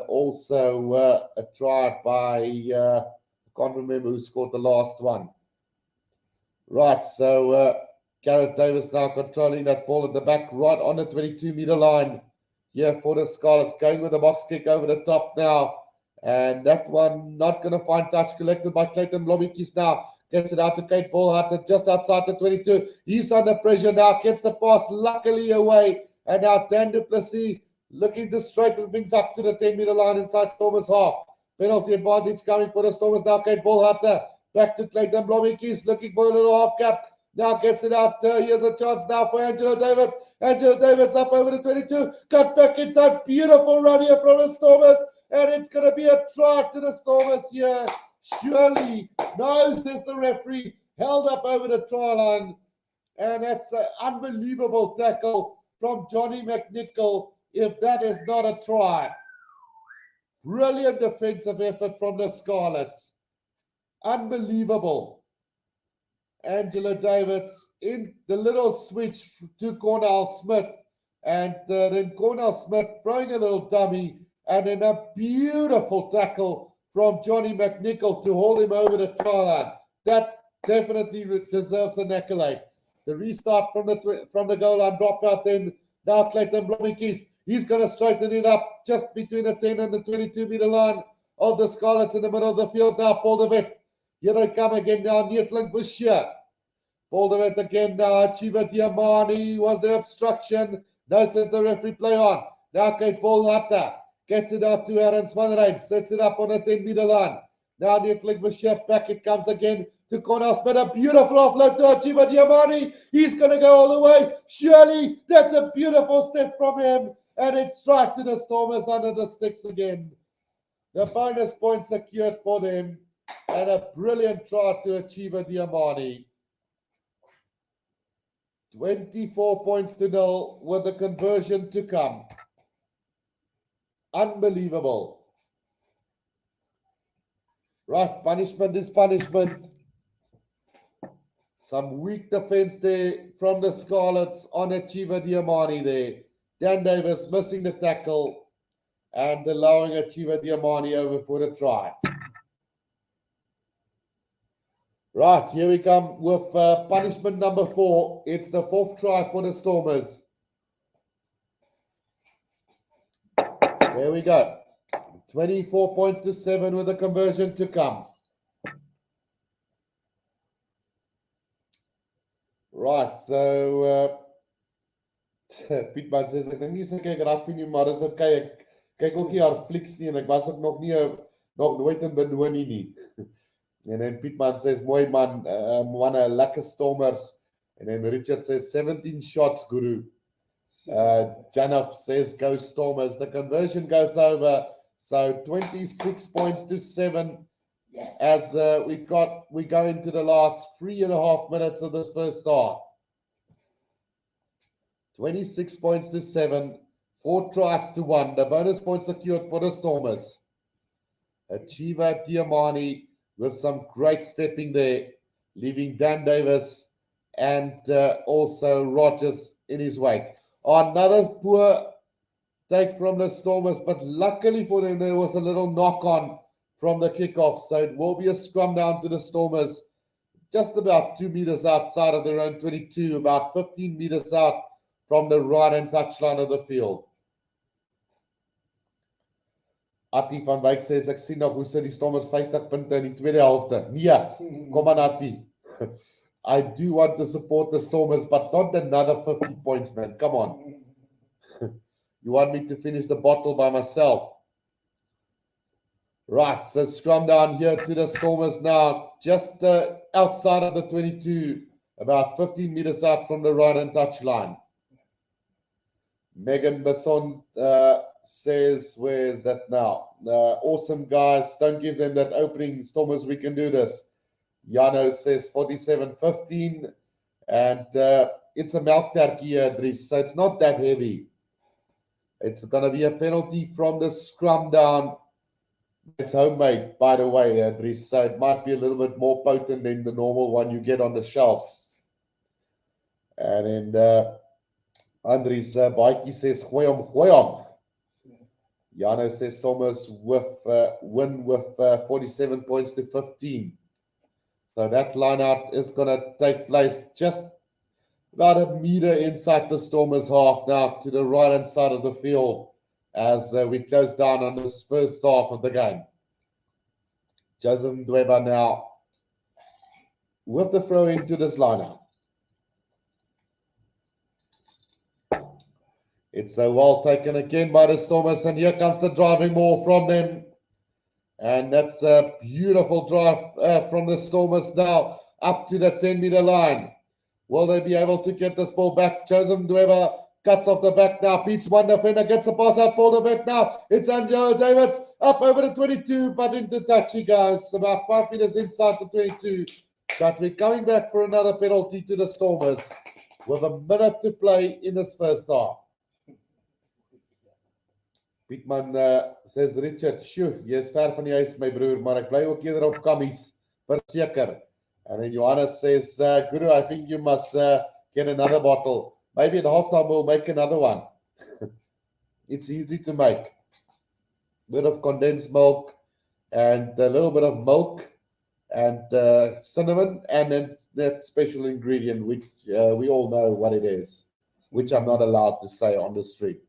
also a try by, I can't remember who scored the last one. Right, so Gareth Davis now controlling that ball at the back, right on the 22-meter line here for the Scarlets, going with a box kick over the top now. And that one not going to find touch, collected by Clayton Blommetjies now. Gets it out to Kate Volhard, just outside the 22. He's under pressure now, gets the pass luckily away. And now Dan du Plessis looking to straighten things up to the 10-meter line inside Stormers half. Penalty advantage coming for the Stormers now. Kate Volhard back to Clayton Blommetjies, looking for a little half cap. Now gets it out. Here's a chance now for Angelo Davids. Angelo Davids up over the 22. Cut back inside. Beautiful run here from the Stormers. And it's going to be a try to the Stormers here. Surely. No, says the referee. Held up over the try line. And that's an unbelievable tackle from Johnny McNichol, if that is not a try. Brilliant defensive effort from the Scarlets. Unbelievable. Angela Davids in the little switch to Cornell Smith, and then Cornell Smith throwing a little dummy, and then a beautiful tackle from Johnny McNichol to hold him over the try line. That definitely deserves an accolade. The restart from the goal line, drop out then. Now Clayton Blommetjies, he's going to straighten it up just between the 10 and the 22-meter line of the Scarlets in the middle of the field now. Paul de Wet, here they come again now. Neetling Boucher. Paul de Wet again now. Chiva Diamani, was there obstruction? No, says the referee, play on. Now Kate Volhard gets it out to Aaron Swanrein, sets it up on the 10-meter line. Now Neetling Boucher, back it comes again to Cornell Smith, a beautiful offload to Chiva Diamani. He's going to go all the way. Surely, that's a beautiful step from him. And it's straight to the Stormers under the sticks again. The bonus point secured for them. And a brilliant try to Chiva Diamani. 24 points to 0 with the conversion to come. Unbelievable. Right, punishment is punishment. Some weak defense there from the Scarlets on Chiva Diamani there. Dan Davis missing the tackle and allowing Chiva Diamani over for the try. Right, here we come with punishment number 4. It's the 4th try for the Stormers. There we go. 24 points to 7 with the conversion to come. Right, so Pietman says, ek dink nie sy kyk rugby nie, maar dis okay. Ek kyk ook nie haar flieks nie en ek was ook nog nooit in Benoni nie. En then Pietman says, mooi man, manne, lekker Stormers. And then Richard says, 17 shots, Guru. Janov says, go Stormers. The conversion goes over. So 26 points to 7 as we go into the last 3.5 minutes of this first half. 26 points to 7, 4 tries to 1. The bonus points secured for the Stormers. Achieva Diamani with some great stepping there, leaving Dan Davis and also Rogers in his wake. Another poor take from the Stormers, but luckily for them, there was a little knock-on from the kickoff. So it will be a scrum down to the Stormers, just about 2 meters outside of their own 22, about 15 meters out from the right-hand touchline of the field. Atti van Wyk says, ek sien nog hoe sit die Stormers 50 punte in die tweede helfte. Nee, kom aan Atti. I do want to support the Stormers, but not another 50 points, man. Come on. You want me to finish the bottle by myself? Right, so scrum down here to the Stormers now, just outside of the 22, about 15 meters out from the right-hand touchline. Megan Besson says, where is that now? Awesome, guys. Don't give them that opening. Stormers, we can do this. Jano says 47-15. And it's a milk turkey here, Dries. So it's not that heavy. It's going to be a penalty from the scrum down. It's homemade, by the way, Dries. So it might be a little bit more potent than the normal one you get on the shelves. And then Andries Baiki says, gooi hom. Jano says Stormers win with 47 points to 15. So that line out is going to take place just about a meter inside the Stormers half now to the right-hand side of the field as we close down on this first half of the game. Joseph Ndweba now with the throw into this line-out. It's so well taken again by the Stormers, and here comes the driving ball from them. And that's a beautiful drive from the Stormers now up to the 10-meter line. Will they be able to get this ball back? Joseph Ndweba cuts off the back now. Beats one defender, gets the pass out for the back now. It's Angelo Davids up over the 22, but into touch he goes. About 5 meters inside the 22. But we're coming back for another penalty to the Stormers with a minute to play in this first half. Pietman says, Richard, sjoe, jy is ver van die huis, my broer, maar ek bly ook eerder op kammies, verseker. And then Johannes says, Guru, I think you must get another bottle. Maybe at halftime we'll make another one. It's easy to make. Bit of condensed milk and a little bit of milk and cinnamon and then that special ingredient, which we all know what it is, which I'm not allowed to say on the street.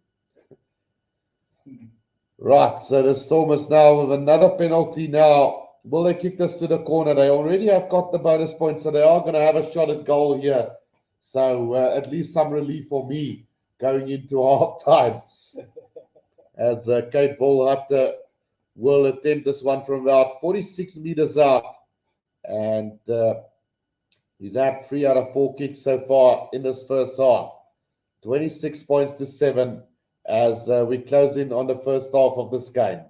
Right, so the Stormers now with another penalty now. Will they kick this to the corner? They already have got the bonus points, so they are going to have a shot at goal here. So at least some relief for me going into half time. As Kate Volhut will attempt this one from about 46 meters out. And he's had 3 out of 4 kicks so far in this first half. 26 points to 7. As we close in on the first half of this game.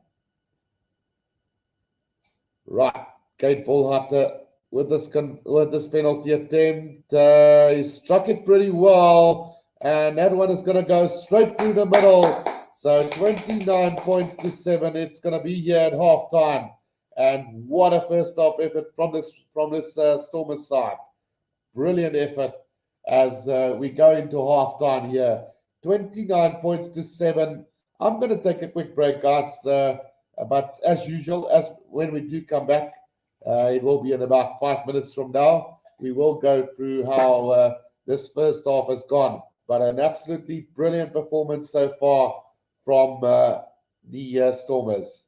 Right, Kate Volhut with this penalty attempt, he struck it pretty well, and that one is going to go straight through the middle. So 29 points to 7. It's going to be here at halftime, and what a first half effort from this Stormers side. Brilliant effort as we go into halftime here. 29 points to 7. I'm going to take a quick break, guys. But as usual, as when we do come back, it will be in about 5 minutes from now. We will go through how this first half has gone. But an absolutely brilliant performance so far from the Stormers.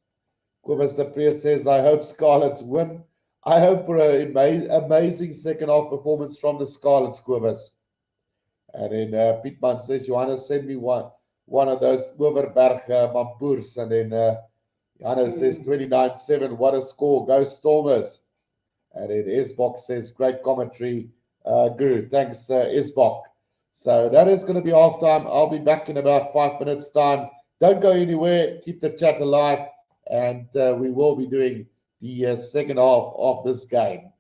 Cobus de Pre says, I hope Scarlets win. I hope for an amazing second half performance from the Scarlets, Cobus. And then Pietman says, Johannes, send me one of those Overberg Mampoers. And then Johannes says 29-7. What a score. Go Stormers. And then Isbok says, great commentary, Guru. Thanks, Isbok. So that is going to be halftime. I'll be back in about 5 minutes' time. Don't go anywhere. Keep the chat alive. And we will be doing the second half of this game.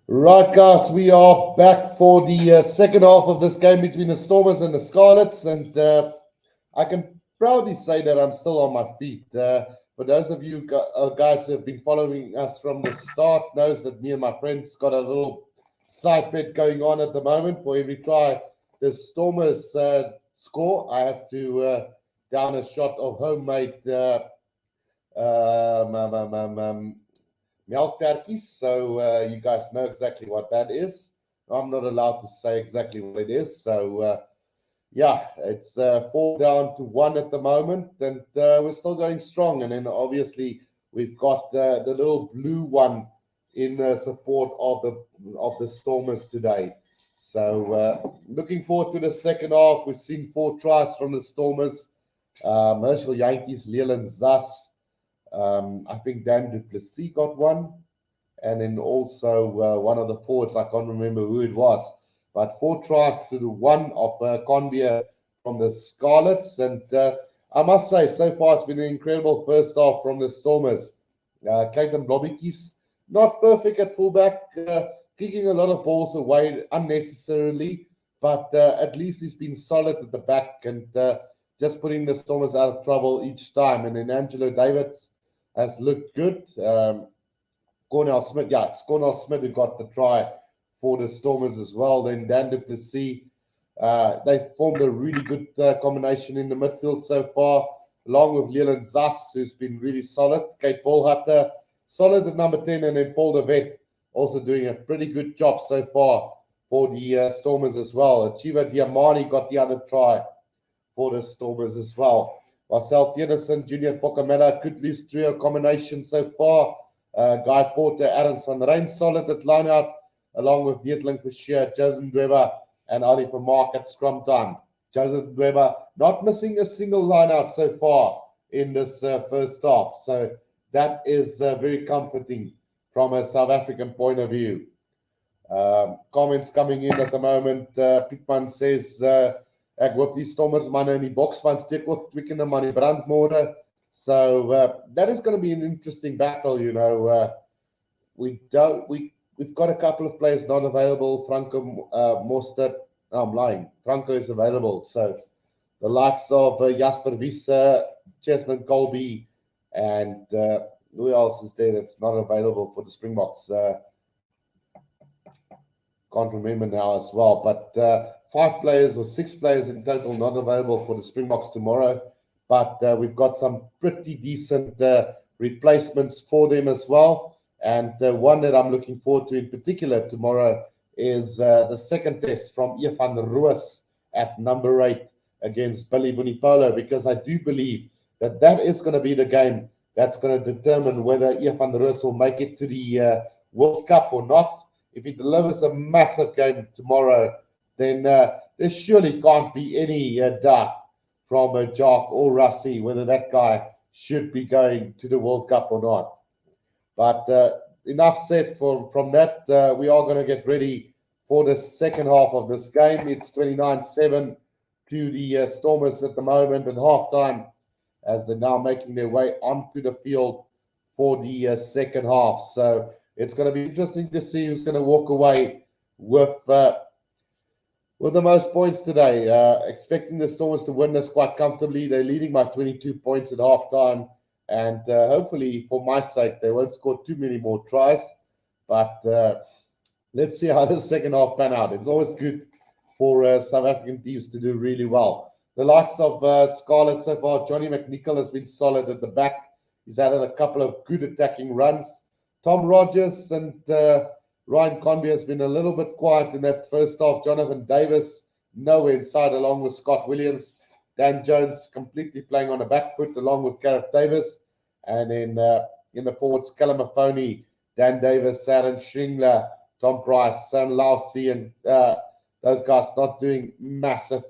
Right, guys, we are back for the second half of this game between the Stormers and the Scarlets, and I can proudly say that I'm still on my feet. For those of you guys who have been following us from the start, knows that me and my friends got a little side bet going on at the moment. For every try the Stormers score, I have to down a shot of homemade um, um, um, um, um, milk turkeys. So you guys know exactly what that is. I'm not allowed to say exactly what it is. So yeah, it's 4-1 at the moment, and we're still going strong. And then obviously we've got the little blue one in support of the Stormers today. So looking forward to the second half. We've seen 4 tries from the Stormers. Herschel Yankees, Leland Zas. I think Dan du Plessis got one. And then also one of the forwards, I can't remember who it was, but 4 tries to the 1 of Convier from the Scarlets. And I must say, so far it's been an incredible first half from the Stormers. Clayton Blobbikies, not perfect at fullback, kicking a lot of balls away unnecessarily, but at least he's been solid at the back and just putting the Stormers out of trouble each time. And then Angelo Davids has looked good. Cornell Smith, yeah, it's Cornell Smith who got the try for the Stormers as well. Then Dan du Plessis, they formed a really good combination in the midfield so far, along with Leland Zas, who's been really solid. Kate Volhutter, solid at number 10, and then Paul de Vet also doing a pretty good job so far for the Stormers as well. Achieva Diamani got the other try for the Stormers as well. Marcel Tennyson, Junior Pocamela, Kutli's trio combination so far. Guy Porter, Adams van Rijn, solid at lineout, along with Dietlink Verscheer, Joseph Weber, and Ali Vermaak at scrum time. Joseph Weber not missing a single lineout so far in this first half. So that is very comforting from a South African point of view. Comments coming in at the moment. Piekman says, ek hoop die Stormers manne in die bokspan steek ook tweak in die man die brandmode. So that is going to be an interesting battle, you know. We've got a couple of players not available. Franco Mostert, I'm lying. Franco is available. So the likes of Jasper Wiese, Cheslin Colby, and who else is there that's not available for the Springboks? Can't remember now as well. But 5 players or 6 players in total not available for the Springboks tomorrow. But we've got some pretty decent replacements for them as well. And one that I'm looking forward to in particular tomorrow is the second test from Evan Roos at number 8 against Billy Vunipola, because I do believe that that is going to be the game that's going to determine whether Evan Roos will make it to the World Cup or not. If he delivers a massive game tomorrow, then there surely can't be any doubt from Jock or Rassie whether that guy should be going to the World Cup or not. But enough said from that. We are going to get ready for the second half of this game. It's 29-7 to the Stormers at the moment at halftime, as they're now making their way onto the field for the second half. So it's going to be interesting to see who's going to walk away with the most points today. Expecting the Stormers to win this quite comfortably. They're leading by 22 points at halftime. And hopefully, for my sake, they won't score too many more tries. But let's see how the second half pan out. It's always good for South African teams to do really well. The likes of Scarlets so far, Johnny McNichol has been solid at the back. He's added a couple of good attacking runs. Tom Rogers and Ryan Conby has been a little bit quiet in that first half. Jonathan Davis nowhere inside, along with Scott Williams. Dan Jones completely playing on the back foot, along with Gareth Davis. And then in the forwards, Callum Mahoney, Dan Davis, Aaron Schringler, Tom Price, Sam Lousy, and those guys not doing massive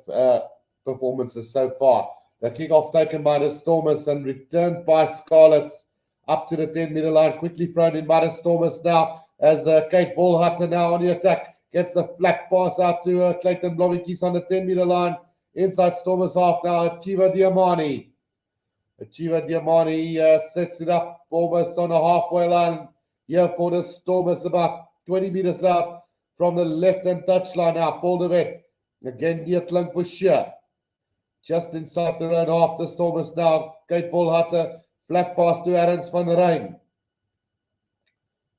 performances so far. The kickoff taken by the Stormers and returned by Scarlets up to the 10-meter line. Quickly thrown in by the Stormers now, as Kate Volhutter now on the attack gets the flat pass out to Clayton Blommetjies on the 10-meter line. Inside Stormers half now, Achieva Diamani. Achieva Diamani sets it up almost on a halfway line here for the Stormers, about 20 meters out from the left-hand touchline now. Paul de Wet. Again, Dietlink for sure. Just inside the own half, the Stormers now. Kate Volhatte, flat pass to Arends van Rijn.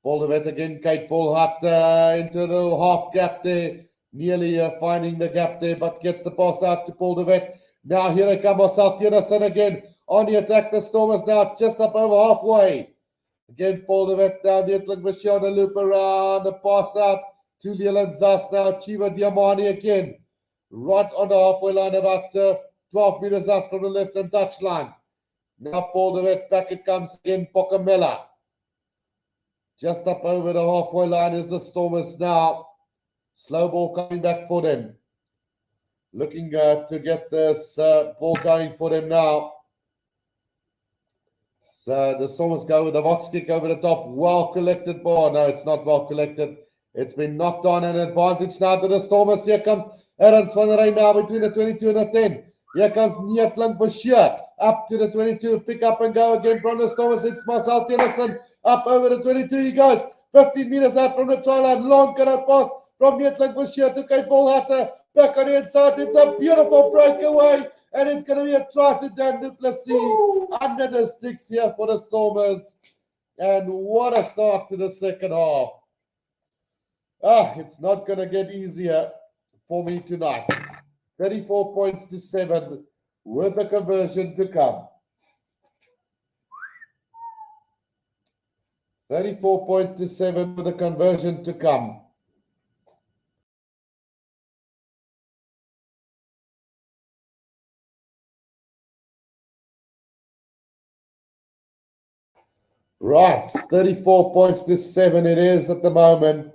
Paul de Wet again, Kate Volhatte into the half gap there. Nearly finding the gap there, but gets the pass out to Paul de Wet. Now here they come, Marcel Tienersen again. On the attack, the Stormers now just up over halfway. Again, Paul de Wet down, Dietlink for sure on the loop around. The pass out to Leland Zas now. Chiva Diamani again. Right on the halfway line, about 12 meters out from the left-hand touchline. Now Paul de Wet, back it comes again, Pocamella. Just up over the halfway line is the Stormers now. Slow ball coming back for them. Looking to get this ball going for them now. So the Stormers go with the box kick over the top. Well collected ball. No, it's not well collected. It's been knocked on an advantage now to the Stormers. Here comes Arends van Rijn now between the 22 and the 10. Here comes Nietlink for sure. Up to the 22. Pick up and go again from the Stormers. It's Marcel Tienersen. Up over the 22. He goes 15 meters out from the try line. Long cutout pass from Nietlink for sure to Kate Volhatte. Back on the inside. It's a beautiful breakaway. And it's going to be a try to Dan du Plessis under the sticks here for the Stormers. And what a start to the second half. It's not going to get easier for me tonight. 34 points to 7 with a conversion to come. 34 points to 7 with a conversion to come. Right, 34 points to 7 it is at the moment.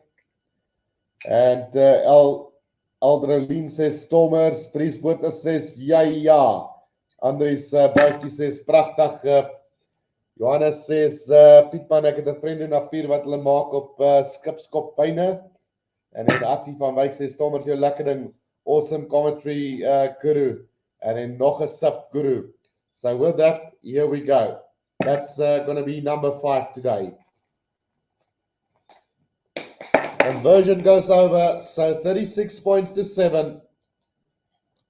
And Aldrelien says Stormers, Dries Botha says ja. Andries Boutjie says pragtig. Johannes says Pietman, ek het 'n vriend in Apier wat hulle maak op skipskop wyne. En dan Attie van Wyk says Stormers jou lekker ding. Awesome commentary guru. And then nog 'n sub guru. So with that, here we go. That's going to be number 5 today. Conversion goes over, so 36 points to 7.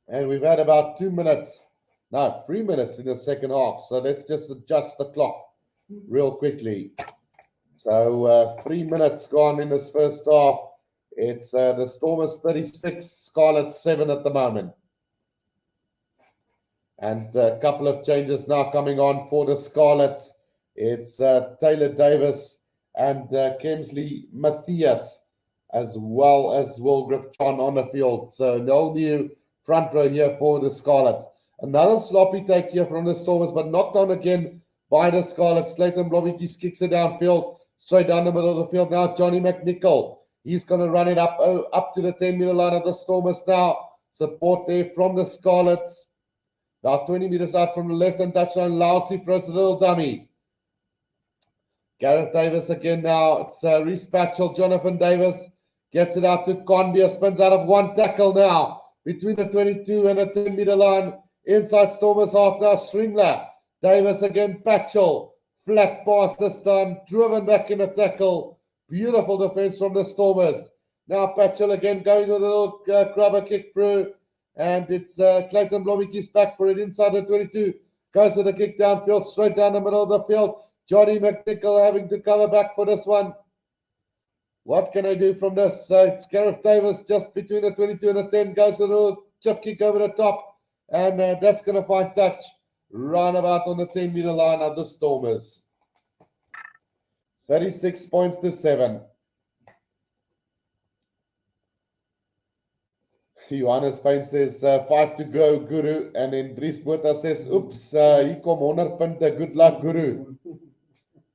And we've had about 3 minutes in the second half. So let's just adjust the clock real quickly. So 3 minutes gone in this first half. It's the Stormers 36, Scarlets 7 at the moment. And a couple of changes now coming on for the Scarlets. It's Taylor Davis and Kemsley Matthias, as well as Wilgriff John on the field. So no new front row here for the Scarlets. Another sloppy take here from the Stormers, but knocked on again by the Scarlets. Clayton Blommetjies kicks it downfield, straight down the middle of the field. Now Johnny McNichol. He's going to run it up to the 10-meter line of the Stormers now. Support there from the Scarlets. About 20 meters out from the left-hand touchline. Lousy throws a little dummy. Gareth Davis again now. It's Reece Patchell. Jonathan Davis gets it out to Conbia. Spins out of one tackle now. Between the 22 and the 10-meter line. Inside Stormers half now. Stringler. Davis again. Patchell. Flat pass this time. Driven back in the tackle. Beautiful defense from the Stormers. Now Patchell again going with a little grubber kick through. And it's Clayton Blommetjies back for it inside the 22. Goes with the kick downfield, straight down the middle of the field. Johnny McNichol having to cover back for this one. What can I do from this? It's Gareth Davis just between the 22 and the 10. Goes with a little chip kick over the top. And that's going to find touch round about on the 10-meter line of the Stormers. 36 points to 7. Johannes Payne says 5 to go, Guru. And then Dries Botha says, oops, hier kom 100 punte. Good luck, Guru.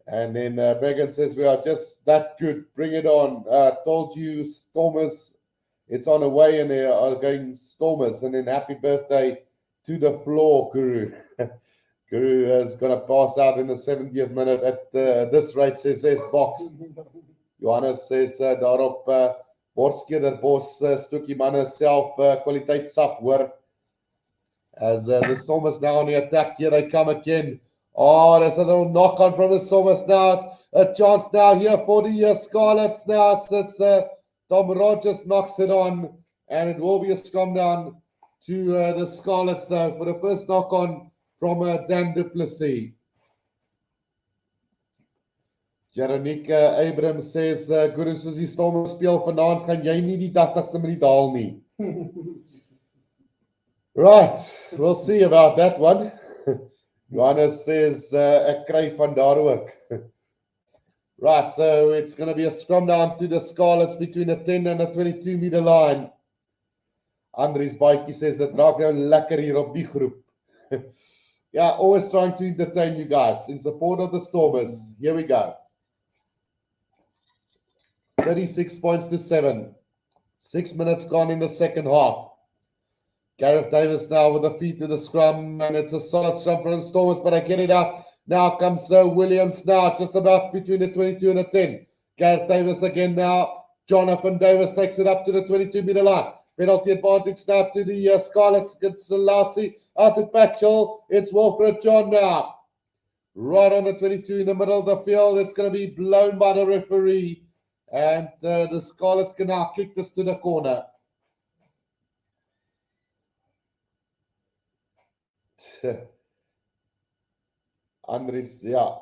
And then Megan says, we are just that good. Bring it on. Told you, Stormers. It's on the way and they are going Stormers. And then happy birthday to the floor, Guru. Guru is going to pass out in the 70th minute at this rate, says S-Box. Johannes says, daarop... Borskeerder Bos, Stookie manne self kwaliteit sap hoor. As the Stormers now on the attack, here they come again Oh, there's a little knock on from the Stormers now. It's a chance now here for the Scarlets now. Since Tom Rogers knocks it on, and it will be a scrum down to the Scarlets now for the first knock on from Dan du Plessis. Jeronique Abrams says, Guru, soos die Stormers speel vanaand, gaan jy nie die 80ste minuut haal nie. Right, we'll see about that one. Johannes says, ek kry van daar ook. Right, so it's going to be a scrum down to the Scarlets between the 10 and the 22 meter line. Andries Baitjie says, dit raak nou lekker hier op die groep. Yeah, always trying to entertain you guys in support of the Stormers. Here we go. 36 points to 7. 6 minutes gone in the second half. Gareth Davis now with the feet to the scrum, and it's a solid scrum for the Stormers, but I get it up. Now comes Williams now, just about between the 22 and the 10. Gareth Davis again now. Jonathan Davis takes it up to the 22 meter line. Penalty advantage now to the Scarlets. Gets Lassie out to Patchell. It's Wilfred John now. Right on the 22 in the middle of the field. It's going to be blown by the referee. And the Scarlets can now kick this to the corner. Andries, yeah.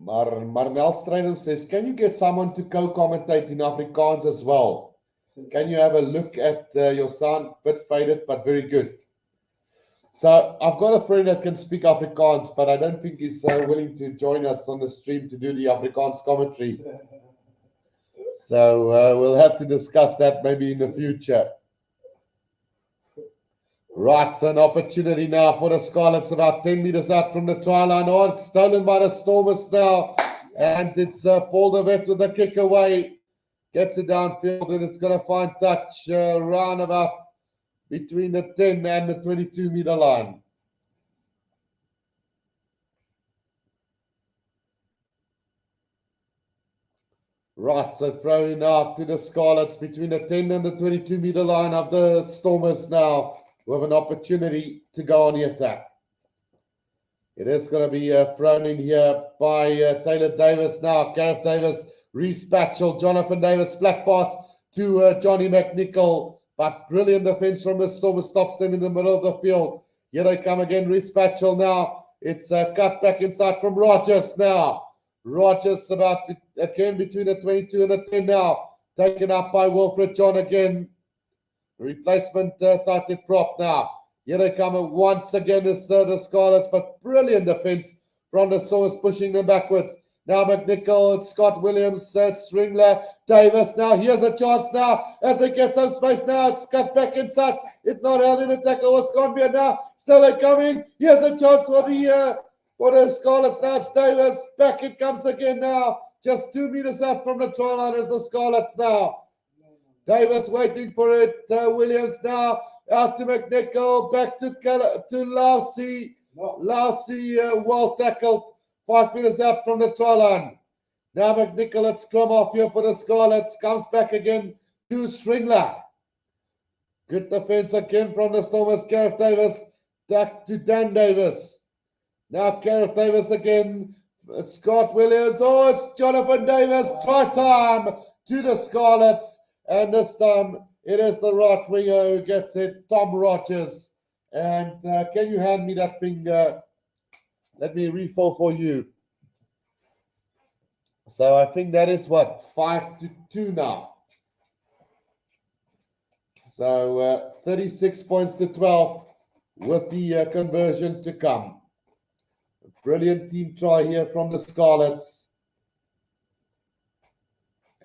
Marnel Strydom says, can you get someone to co-commentate in Afrikaans as well? Can you have a look at your sound? Bit faded, but very good. So I've got a friend that can speak Afrikaans, but I don't think he's willing to join us on the stream to do the Afrikaans commentary. So we'll have to discuss that maybe in the future. Right, so an opportunity now for the Scarlets about 10 meters out from the try line. Oh, it's stolen by the Stormers now. And it's Paul de Wet with the kick away. Gets it downfield, and it's going to find touch round about between the 10 and the 22 meter line. Right, so throwing out to the Scarlets between the 10 and the 22 meter line of the Stormers now. We have an opportunity to go on the attack. It is going to be thrown in here by Taylor Davis now. Gareth Davis, Reece Batchel, Jonathan Davis, flat pass to Johnny McNichol. But brilliant defense from the Stormers, stops them in the middle of the field. Here they come again, Reece Batchel now. It's cut back inside from Rogers now. Rogers about again between the 22 and the 10 now. Taken up by Wilfred John again. Replacement tighted prop now. Here they come once again as the Scarlets, but brilliant defense from the Stormers, pushing them backwards. Now McNichol, it's Scott Williams, it's Stringler, Davis. Now here's a chance now as they get some space now. It's cut back inside. It's not held in the tackle. Was Conbeer now. Still they're coming. Here's a chance for the Scarlets now. It's Davis. Back it comes again now. Just 2 meters out from the try line as the Scarlets now. Davis waiting for it. Williams now out to McNichol. Back to Lassie. Lassie well tackled. 5 meters out from the try line. Now McNichol at scrum off here for the Scarlets. Comes back again to Stringler. Good defense again from the Stormers. Gareth Davis. Back to Dan Davis. Now Gareth Davis again. Scott Williams. Oh, it's Jonathan Davis. Try time to the Scarlets. And this time it is the right winger who gets it, Tom Rogers. And can you hand me that finger? Let me refill for you. So I think that is what, 5-2 now. So 36 points to 12 with the conversion to come. Brilliant team try here from the Scarlets.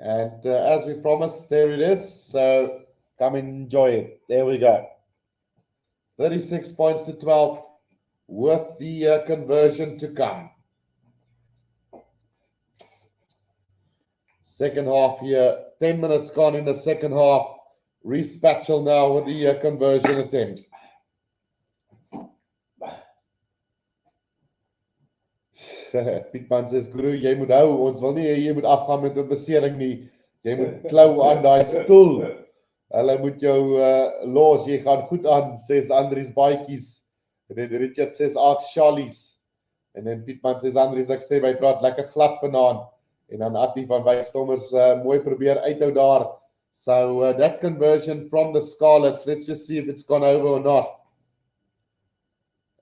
And as we promised, there it is. So come and enjoy it. There we go. 36 points to 12 with the conversion to come. Second half here. 10 minutes gone in the second half. Reece Batchel now with the conversion attempt. Pietman says, Guru, jy moet hou, ons wil nie jy moet afgaan met 'n besering nie. Jy moet klou aan daai stoel. Hulle moet jou los, jy gaan goed aan, says Andries Baitjies. En then Richard says, ask Charlies. En dan Pietman sê Andries ek stem hy praat lekker glad vanaand. En dan Attie van Wyk Stormers mooi probeer uithou daar. So that conversion from the Scarlets, let's just see if it's gone over or not.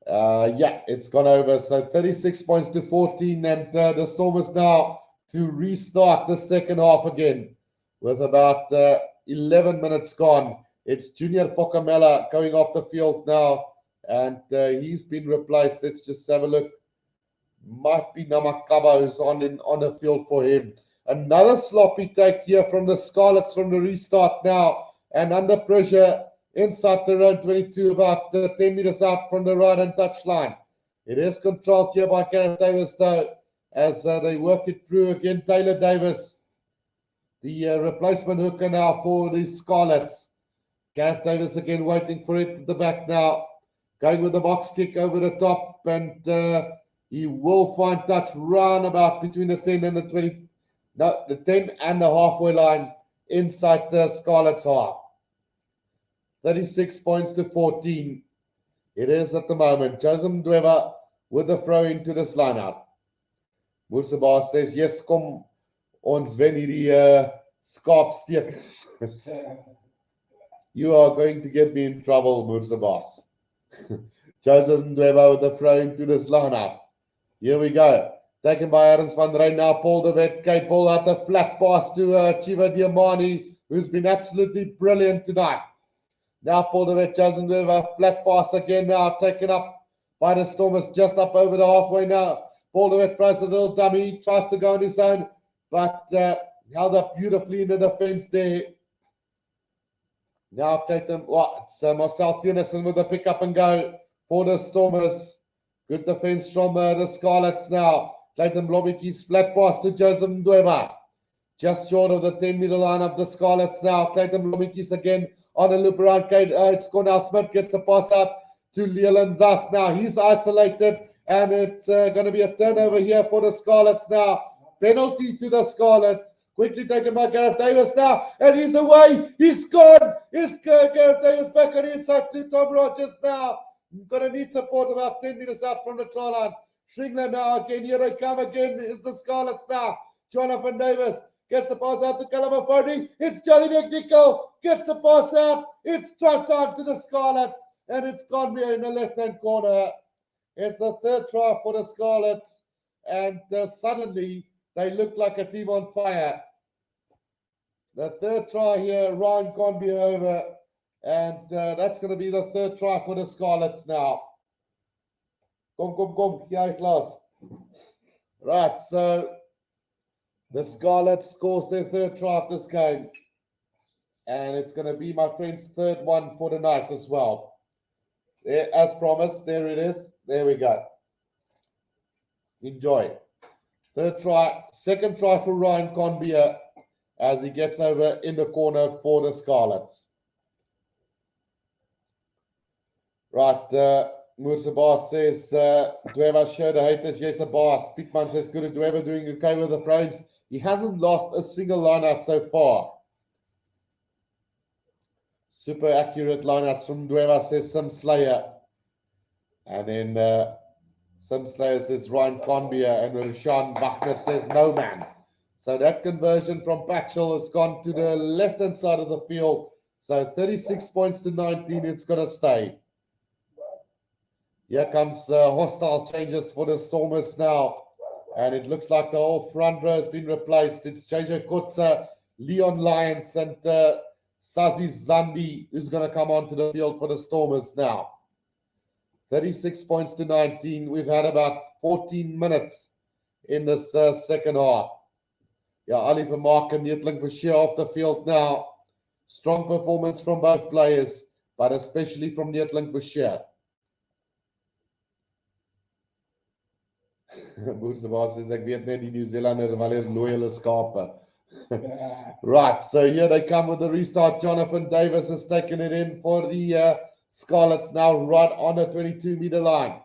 Yeah, it's gone over. So 36 points to 14, and the Stormers now to restart the second half again with about 11 minutes gone. It's Junior Pocamella going off the field now, and he's been replaced. Let's just have a look. Might be Namakaba who's on the field for him. Another sloppy take here from the Scarlets from the restart now, and under pressure inside the round 22, about 10 meters out from the right-hand touchline. It is controlled here by Gareth Davis, though, as they work it through again. Taylor Davis, the replacement hooker now for the Scarlets. Gareth Davis again waiting for it at the back now. Going with the box kick over the top, and he will find touch round about between the 10 and the 20. No, the 10 and the halfway line inside the Scarlets half. 36 points to 14. It is at the moment. Joseph Ndweba with the throw into this lineup. Mursaba says, yes, kom ons wen hierdie skaapstekers. You are going to get me in trouble, Mursabas. Joseph Ndweba with the throw into this lineup. Here we go. Taken by Ernst van Rijn now. Paul de Wet. Kate Paul had a flat pass to Chiva Diamani, who's been absolutely brilliant tonight. Now Paul de Wet, Joseph Ndweba, flat pass again now. Taken up by the Stormers just up over the halfway now. Paul de Wet throws a little dummy. Tries to go on his own, but held up beautifully in the defense there. Now it's Marcel Tennyson with a pick up and go for the Stormers. Good defense from the Scarlets now. Clayton Blommetjies flat pass to Joseph Ndweba. Just short of the 10-meter line of the Scarlets now. Clayton Blommetjies again on a loop around. It's Cornell Smith gets the pass out to Leland Zas now. He's isolated, and it's going to be a turnover here for the Scarlets now. Penalty to the Scarlets. Quickly taken by Gareth Davis now, and he's away. He's gone. It's Gareth Davis back on the inside to Tom Rogers now. Going to need support about 10 meters out from the try line. Shringler now again. Here they come again. Is the Scarlets now. Jonathan Davis gets the pass out to Kalamafoni. It's Johnny McNichol. Gets the pass out. It's try time to the Scarlets, and it's Conway in the left-hand corner. It's the third try for the Scarlets, and suddenly they look like a team on fire. The third try here, Ryan Conby over, and that's going to be the third try for the Scarlets now. Kom. Yeah, class. Right, so the Scarlets scores their third try of this game, and it's going to be my friend's third one for the night as well. As promised, there it is. There we go. Enjoy. Third try, second try for Ryan Conbier as he gets over in the corner for the Scarlets. Right, Moorse Baas says, Dweber showed the haters, yes, a boss. Pietman says, good, Dweber doing okay with the throws. He hasn't lost a single lineout so far. Super accurate lineouts from Dweber, says Sim Slayer. And then Sim Slayer says Ryan Conbier, and Rashan Bachner says no man. So that conversion from Patchell has gone to the left-hand side of the field. So 36 points to 19, it's going to stay. Here comes hostile changes for the Stormers now. And it looks like the whole front row has been replaced. It's JJ Kotze, Leon Lyons, and Sazi Zandi, who's going to come onto the field for the Stormers now. 36 points to 19. We've had about 14 minutes in this second half. Yeah, Ali Vermaak and Neetling Verscheer off the field now. Strong performance from both players, but especially from Neetling Verscheer. Boersebaas says, ek weet net die New Zealander wanneer looi hulle skape. Right, so here they come with the restart. Jonathan Davis has taken it in for the Scarlets now right on the 22-meter line.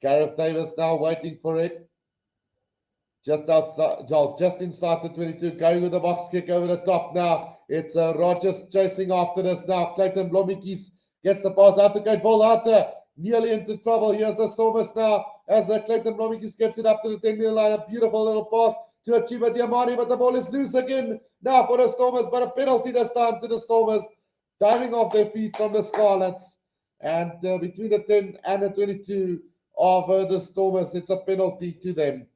Gareth Davis now waiting for it. Just outside, just inside the 22, going with the box kick over the top now. It's Rogers chasing after this now. Clayton Blommetjies gets the pass out to Kate Volharte. nearly into trouble. Here's the Stormers now as Clayton Blommetjies gets it up to the 10-meter line. A beautiful little pass to achieve a Diamani, but the ball is loose again now for the Stormers, but a penalty this time to the Stormers, diving off their feet from the Scarlets. And between the 10 and the 22 of the Stormers, it's a penalty to them.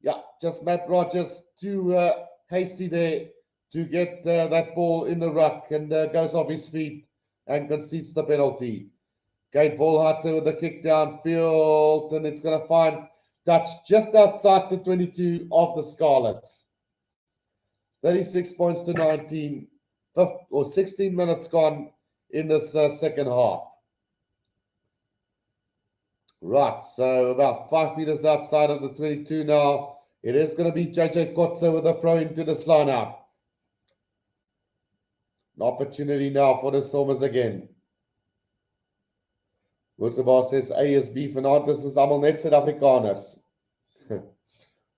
Yeah, just Matt Rogers too hasty there to get that ball in the ruck, and goes off his feet and concedes the penalty. Kate Volharte with the kick downfield, and it's going to find touch just outside the 22 of the Scarlets. 36 points to 19, or 16 minutes gone in this second half. Right, so about 5 meters outside of the 22 now. It is going to be JJ Kotze with a throw into the line out. An opportunity now for the Stormers again. Woodsebaar says A is B vanaand, this is allemaal net Suid-Afrikaners.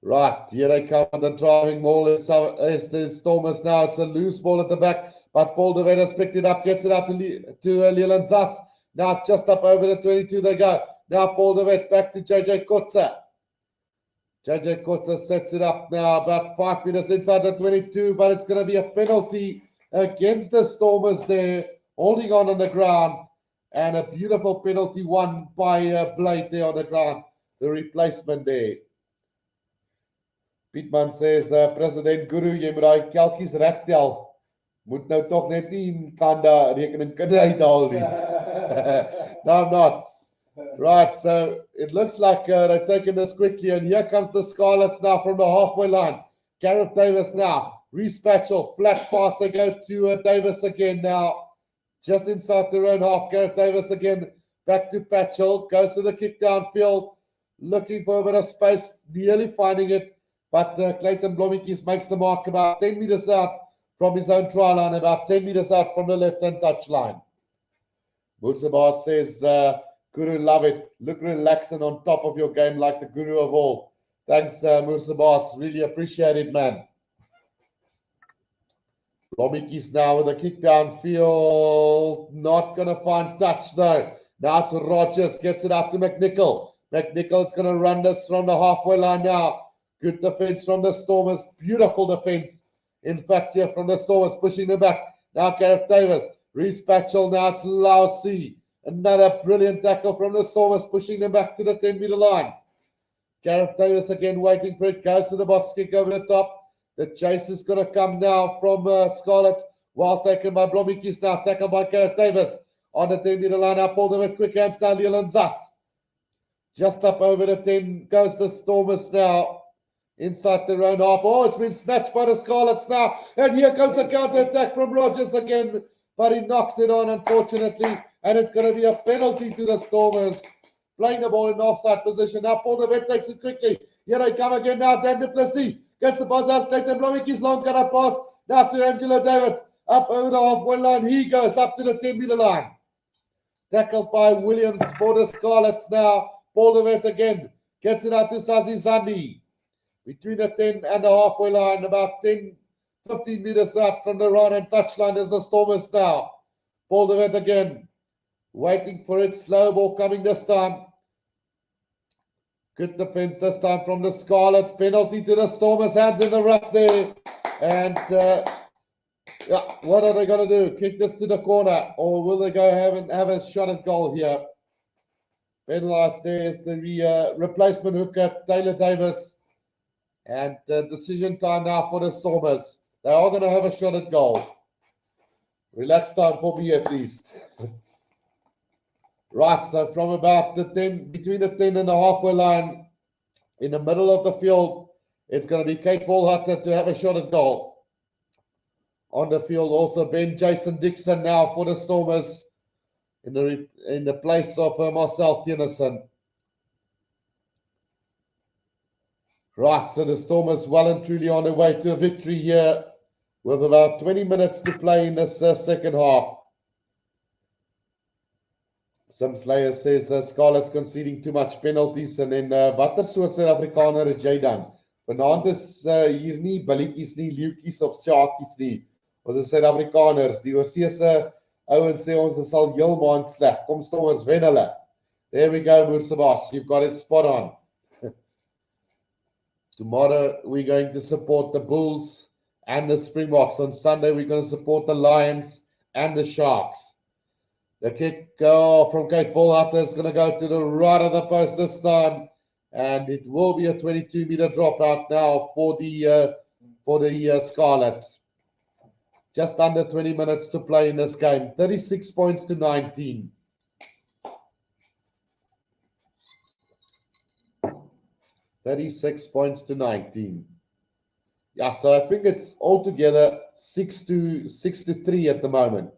Right, here they come. The driving ball is the Stormers now. It's a loose ball at the back, but Paul de Wet has picked it up, gets it out to Leland Zas. Now just up over the 22 they go. Now Paul de Wet back to JJ Kotze. JJ Kotze sets it up now about 5 meters inside the 22, but it's going to be a penalty against the Stormers there, holding on the ground, and a beautiful penalty won by Blade there on the ground, the replacement there. Pietman says, President Guru, jy moet daai kelkies regtel. Moet nou tog net nie in Kanda rekening kan uithaal nie. No, I'm not. Right, so it looks like they've taken this quickly, and here comes the Scarlets now from the halfway line. Gareth Davis now, Reece Patchell, flat pass, they go to Davis again now, just inside their own half. Gareth Davis again, back to Patchell, goes to the kick downfield, looking for a bit of space, nearly finding it, but Clayton Blommetjies makes the mark about 10 meters out from his own try line, about 10 meters out from the left-hand touch line. Woodsebaar says, Guru, love it. Look relaxing on top of your game like the guru of all. Thanks, Woodsebaar. Really appreciate it, man. Blommetjies now with a kick downfield. Not going to find touch, though. Now it's Rogers. Gets it out to McNichol. McNichol's going to run this from the halfway line now. Good defense from the Stormers. Beautiful defense. In fact, here from the Stormers, pushing them back. Now Gareth Davis. Reece Patchell. Now it's Lousy. Another brilliant tackle from the Stormers, pushing them back to the 10-meter line. Gareth Davis again waiting for it. Goes to the box kick over the top. The chase is going to come now from Scarlets. Well taken by Blommetjies now. Tackled by Gareth Davis. On the 10-meter line, up all the way. Quick hands now. Leland Zas. Just up over the 10 goes the Stormers now. Inside their own half. Oh, it's been snatched by the Scarlets now. And here comes a counter-attack from Rogers again. But he knocks it on, unfortunately. And it's going to be a penalty to the Stormers. Playing the ball in offside position. Now Paul de Wet takes it quickly. Here they come again now. Dan du Plessis gets the pass out. Take the Blommetjies long cut a pass. Now to Angelo Davids. Up over the halfway line. He goes up to the 10-meter line. Tackled by Williams for the Scarlets now. Paul de Wet again. Gets it out to Sazi Zandi. Between the 10 and the halfway line. About 10, 15 meters out from the right-hand touchline is the Stormers now. Paul de Wet again. Waiting for it. Slow ball coming this time. Good defense this time from the Scarlets. Penalty to the Stormers. Hands in the ruck there. And yeah, what are they going to do? Kick this to the corner, or will they go have a shot at goal here? Penalised there is the replacement hooker, Taylor Davis. And decision time now for the Stormers. They are going to have a shot at goal. Relax time for me at least. Right, so from about the 10, between the 10 and the halfway line, in the middle of the field, it's going to be Kate Volharte to have a shot at goal. On the field also Ben Jason Dixon now for the Stormers in the place of Marcel Tennyson. Right, so the Stormers well and truly on their way to a victory here with about 20 minutes to play in this second half. Some Slayer says Scarlets conceding too much penalties, and then watter so Suid-Afrikaner het jy dan? Vanaand is hier nie billetjies nie, leeuetjies of sjakies nie. Ons is Suid-Afrikaners. Die oorseese Owen sê ons is al heelmaand sleg. Kom Stormers, wen hulle. There we go, Mursabas. You've got it spot on. Tomorrow we're going to support the Bulls and the Springboks. On Sunday we're going to support the Lions and the Sharks. The kick from Kate Volhatter is going to go to the right of the post this time. And it will be a 22-meter dropout now for the Scarlets. Just under 20 minutes to play in this game. 36 points to 19. Yeah, so I think it's altogether 6-3 at the moment,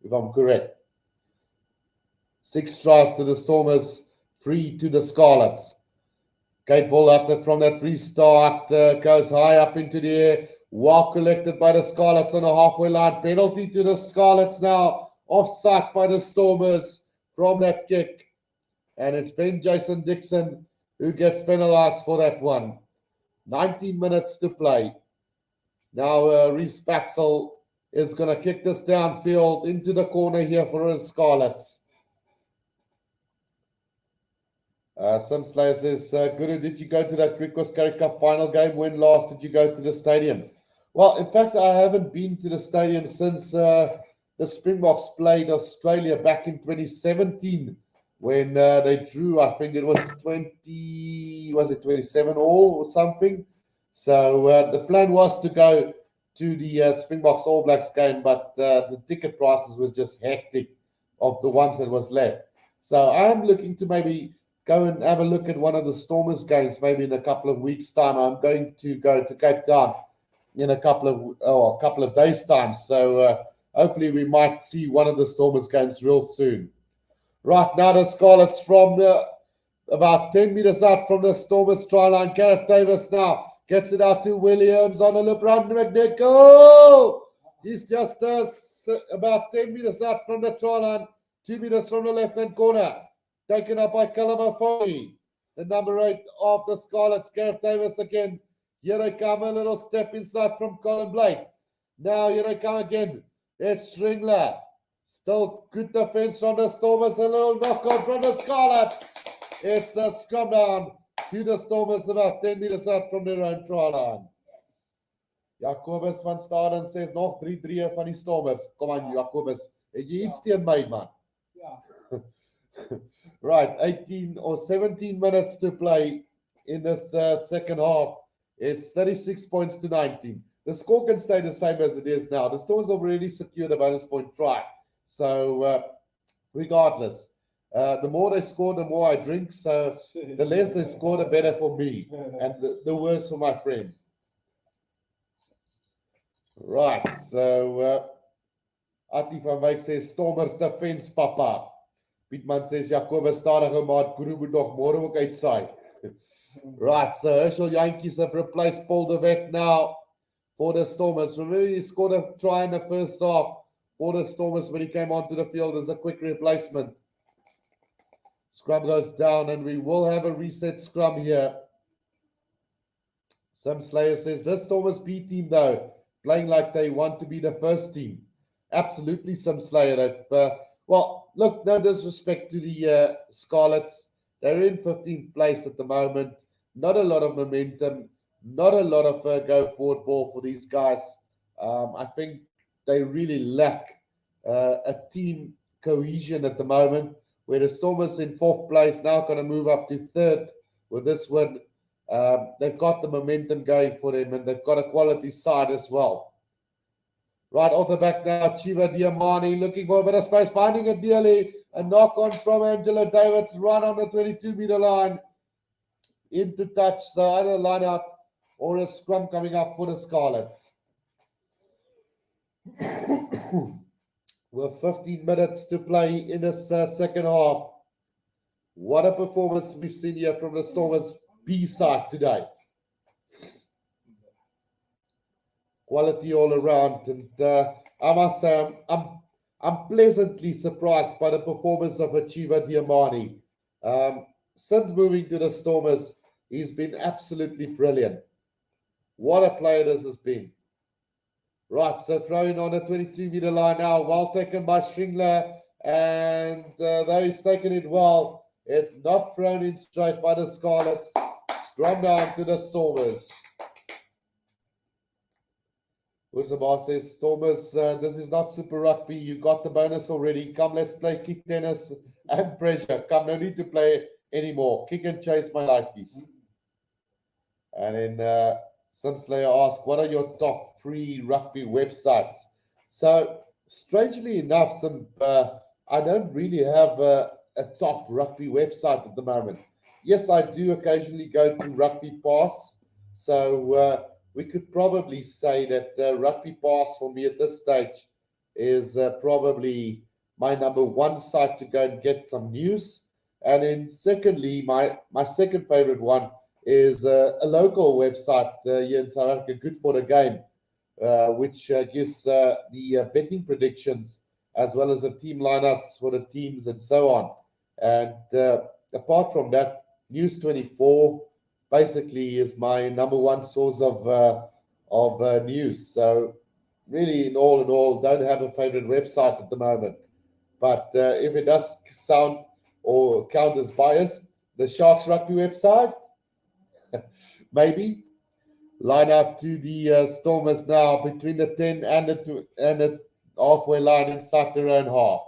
if I'm correct. 6 tries to the Stormers, 3 to the Scarlets. Kate Volhatter from that restart goes high up into the air. Well collected by the Scarlets on a halfway line. Penalty to the Scarlets now. Offside by the Stormers from that kick. And it's been Jason Dixon who gets penalized for that one. 19 minutes to play. Now Reece Batzel is going to kick this downfield into the corner here for the Scarlets. Some Slayer says, Guru, did you go to that Griquas Curry Cup final game? When last did you go to the stadium? Well, in fact, I haven't been to the stadium since the Springboks played Australia back in 2017 when they drew, I think it was 27 all or something. So the plan was to go to the Springboks All Blacks game, but the ticket prices were just hectic of the ones that was left. So I'm looking to maybe go and have a look at one of the Stormers games maybe in a couple of weeks' time. I'm going to go to Cape Town in a couple of days' time. So hopefully we might see one of the Stormers games real soon. Right now the Scarlets from about 10 meters out from the Stormers try line. Gareth Davis now gets it out to Williams on a look round McNick. Oh! He's just about 10 meters out from the try line, 2 meters from the left-hand corner. Taken up by Kalamafoni, the number 8 of the Scarlets. Gareth Davis again. Here they come, a little step inside from Colin Blake. Now here they come again. It's Stringler. Still good defense from the Stormers. A little knock-on from the Scarlets. It's a scrum down to the Stormers about 10 meters out from their own try line. Jacobus van Staden says nog 3-3 van die Stormers. Kom aan Jacobus. Het jy iets teen my man? Ja. Right, 18 or 17 minutes to play in this second half. It's 36 points to 19. The score can stay the same as it is now. The Stormers have already secured a bonus point try. So regardless, the more they score, the more I drink. So the less they score, the better for me. And the worse for my friend. Right, so Ati van Wyk says, Stormers defense, papa. Pietman says, Jacobus stadige maat, Guru moet nog môre ook uitsaai. Right, so Herschel Yankees have replaced Paul de Wet now for the Stormers. Remember, he scored a try in the first half for the Stormers when he came onto the field as a quick replacement. Scrum goes down, and we will have a reset scrum here. Sam Slayer says, this Stormers B team, though, playing like they want to be the first team. Absolutely, Sam Slayer. Well, look, no disrespect to the Scarlets. They're in 15th place at the moment. Not a lot of momentum. Not a lot of go-forward ball for these guys. I think they really lack a team cohesion at the moment, where the Stormers in 4th place now going to move up to 3rd with this win. They've got the momentum going for them, and they've got a quality side as well. Right off the back now, Chiva Diamani looking for a bit of space, finding it nearly. A knock on from Angelo Davids, right on the 22-meter line. Into touch, so either line up or a scrum coming up for the Scarlets. With 15 minutes to play in this second half. What a performance we've seen here from the Stormers B side today. Quality all around, and I must say I'm pleasantly surprised by the performance of Achieva Diamani. Since moving to the Stormers, he's been absolutely brilliant. What a player this has been. Right, so throwing on a 22-meter line now. Well taken by Shingler. And though he's taken it well, it's not thrown in straight by the Scarlets. Scrum down to the Stormers. Ursaba says, Stormers, this is not Super Rugby. You got the bonus already. Come, let's play kick tennis and pressure. Come, no need to play anymore. Kick and chase, my lighties. And then Simslayer asks, what are your top 3 rugby websites? So, strangely enough, I don't really have a top rugby website at the moment. Yes, I do occasionally go to Rugby Pass. So, we could probably say that Rugby Pass for me at this stage is probably my number 1 site to go and get some news. And then secondly, my second favorite one is a local website here in South Africa, Good for the Game, which gives the betting predictions as well as the team lineups for the teams and so on. And apart from that, News 24 basically is my number 1 source of news. So really, in all, don't have a favorite website at the moment. But if it does sound or count as biased, the Sharks Rugby website, maybe. Line up to the Stormers now between the 10 and the halfway line inside their own half.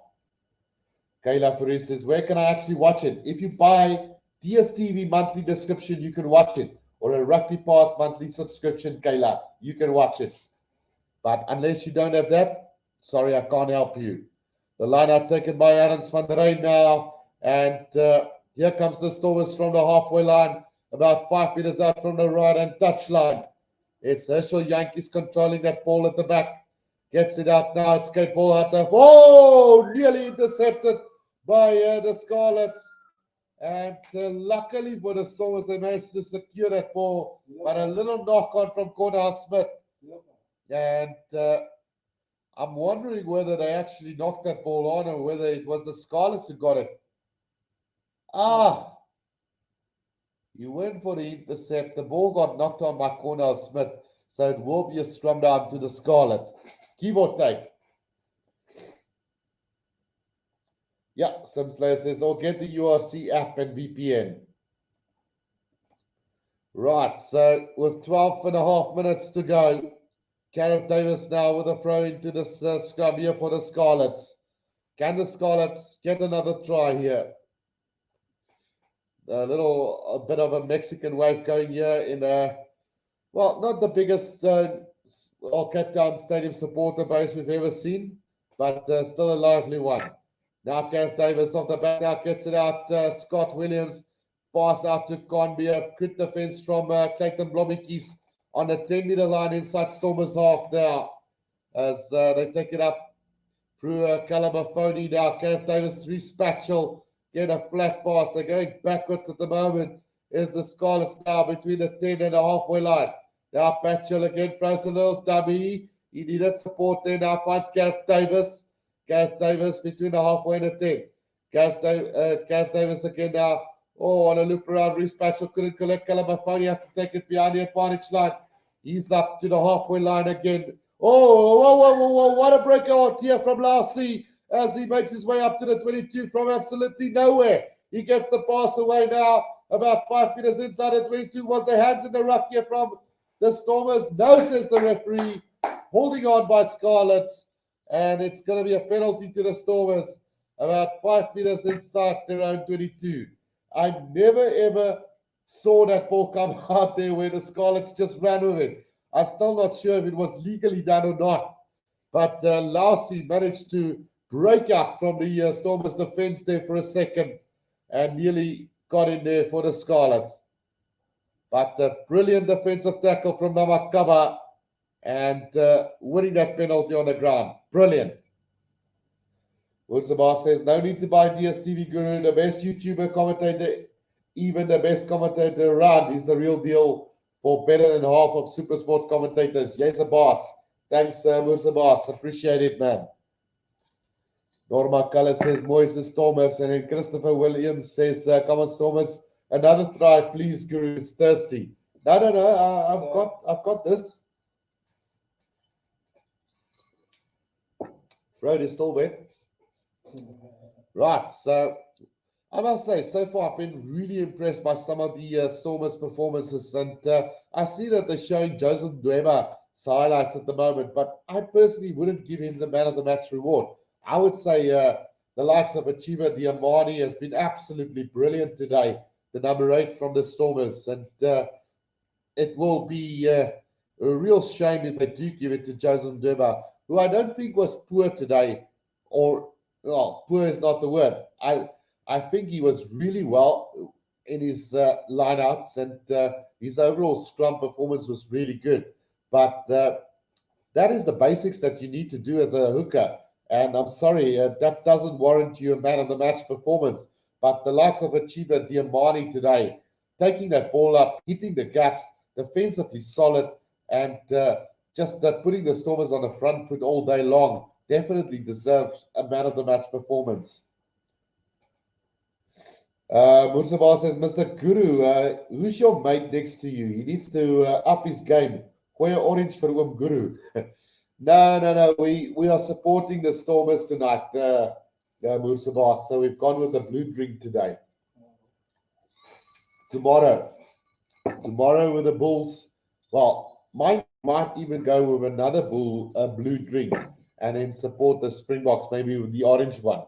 Kayla Faris says, where can I actually watch it? If you buy DSTV monthly subscription, you can watch it. Or a Rugby Pass monthly subscription, Kayla, you can watch it. But unless you don't have that, sorry, I can't help you. The line-up taken by Arends van der Rijn now. And here comes the Stormers from the halfway line, about 5 meters out from the right-hand touchline. It's Herschel Yankees controlling that ball at the back. Gets it out now. It's Kate Volhata. Oh, nearly intercepted by the Scarlets. And luckily for the Stormers, they managed to secure that ball. But a little knock-on from Cornell Smith. And I'm wondering whether they actually knocked that ball on or whether it was the Scarlets who got it. You went for the intercept. The ball got knocked on by Cornell Smith. So it will be a scrum down to the Scarlets. Give or take. Yeah, Simslayer says, oh, get the URC app and VPN. Right, so with 12 and a half minutes to go, Gareth Davis now with a throw into this scrum here for the Scarlets. Can the Scarlets get another try here? A bit of a Mexican wave going here in well, not the biggest Cape Town Stadium supporter base we've ever seen, but still a lively one. Now Gareth Davis off the back now gets it out. Scott Williams pass out to Conbia. Good defense from Clayton Blommetjies on the 10-meter line inside Stormers half now as they take it up through Calamafoni now. Gareth Davis, Reece Patchell get a flat pass. They're going backwards at the moment. Is the Scarlets now between the 10 and the halfway line. Now Patchell again throws a little dummy. He needed support there. Now finds Gareth Davis. Gareth Davis between the halfway and the 10. Gareth Davis again now. Oh, on a loop around. Reece Patchell couldn't collect. Calamafoni have to take it behind the advantage line. He's up to the halfway line again. Oh, what a breakout here from Lassie as he makes his way up to the 22 from absolutely nowhere. He gets the pass away now. About 5 meters inside the 22. Was the hands in the ruck here from the Stormers? No, says the referee. Holding on by Scarlets. And it's going to be a penalty to the Stormers. About 5 meters inside their own 22. I never ever saw that ball come out there where the Scarlets just ran with it. I'm still not sure if it was legally done or not. But Lassie managed to break up from the Stormers defense there for a second and nearly got in there for the Scarlets. But a brilliant defensive tackle from Namakaba and winning that penalty on the ground. Brilliant. Woodsabah says, no need to buy DSTV Guru, the best YouTuber commentator, even the best commentator around. He's the real deal for better than half of Supersport commentators. Yes, boss. Thanks, Woodsabah. Appreciate it, man. Norma Cullen says, Moise Stormers. And then Christopher Williams says, come on, Stormers. Another try, please, Guru is thirsty. No. I've got this. Road is still there. Right, so I must say, so far I've been really impressed by some of the Stormers' performances, and I see that they're showing Joseph Dwemer's highlights at the moment, but I personally wouldn't give him the man of the match reward. I would say the likes of Achiever Diamani has been absolutely brilliant today, the number 8 from the Stormers, and it will be a real shame if they do give it to Joseph Dwemer, who I don't think was poor today, or well, poor is not the word. I think he was really well in his lineouts, and his overall scrum performance was really good. But that is the basics that you need to do as a hooker. And I'm sorry, that doesn't warrant you a man of the match performance. But the likes of Achiever Diamani today, taking that ball up, hitting the gaps, defensively solid, and just putting the Stormers on the front foot all day long, definitely deserves a man of the match performance. Mursaba says, Mr. Guru, who's your mate next to you? He needs to up his game. Goeie orange for Oom Guru. No. We are supporting the Stormers tonight, Mursaba. So we've gone with the blue drink today. Tomorrow with the Bulls. Well, might even go with another blue drink and then support the Springboks, maybe with the orange one.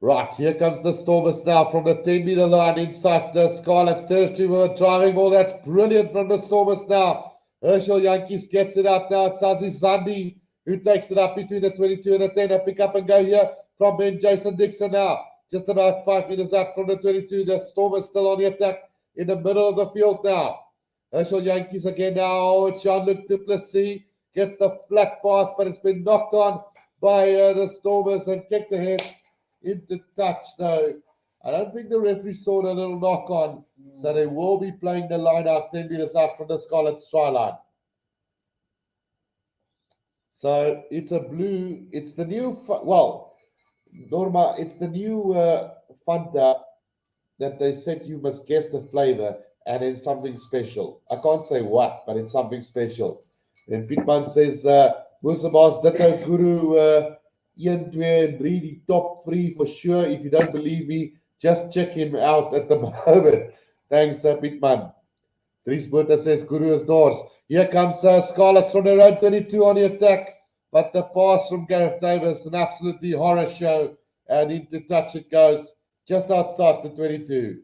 Right, here comes the Stormers now from the 10-meter line inside the Scarlets territory with a driving ball. That's brilliant from the Stormers now. Herschel Yankees gets it up now. It's Sazi Zandi who takes it up between the 22 and the 10. A pick up and go here from Ben Jason Dixon now. Just about 5 meters up from the 22. The Stormers still on the attack in the middle of the field now. Herschel Yankees again now. It's Jean-Luc Duplessis gets the flat pass, but it's been knocked on by the Stormers and kicked ahead into touch, though. I don't think the referee saw the little knock on, so they will be playing the line out 10 meters out from the Scarlets try line. So it's a blue, it's the new, Norma, it's the new Fanta that they said you must guess the flavor and then something special. I can't say what, but it's something special. And Pietman says, Musaba's Ditto Guru 1, 2 and 3, the top 3 for sure. If you don't believe me, just check him out at the moment. Thanks, Pietman. Dries Botha says Guru is doors. Here comes Scarlets from their own 22 on the attack. But the pass from Gareth Davis, an absolutely horror show. And into touch it goes, just outside the 22.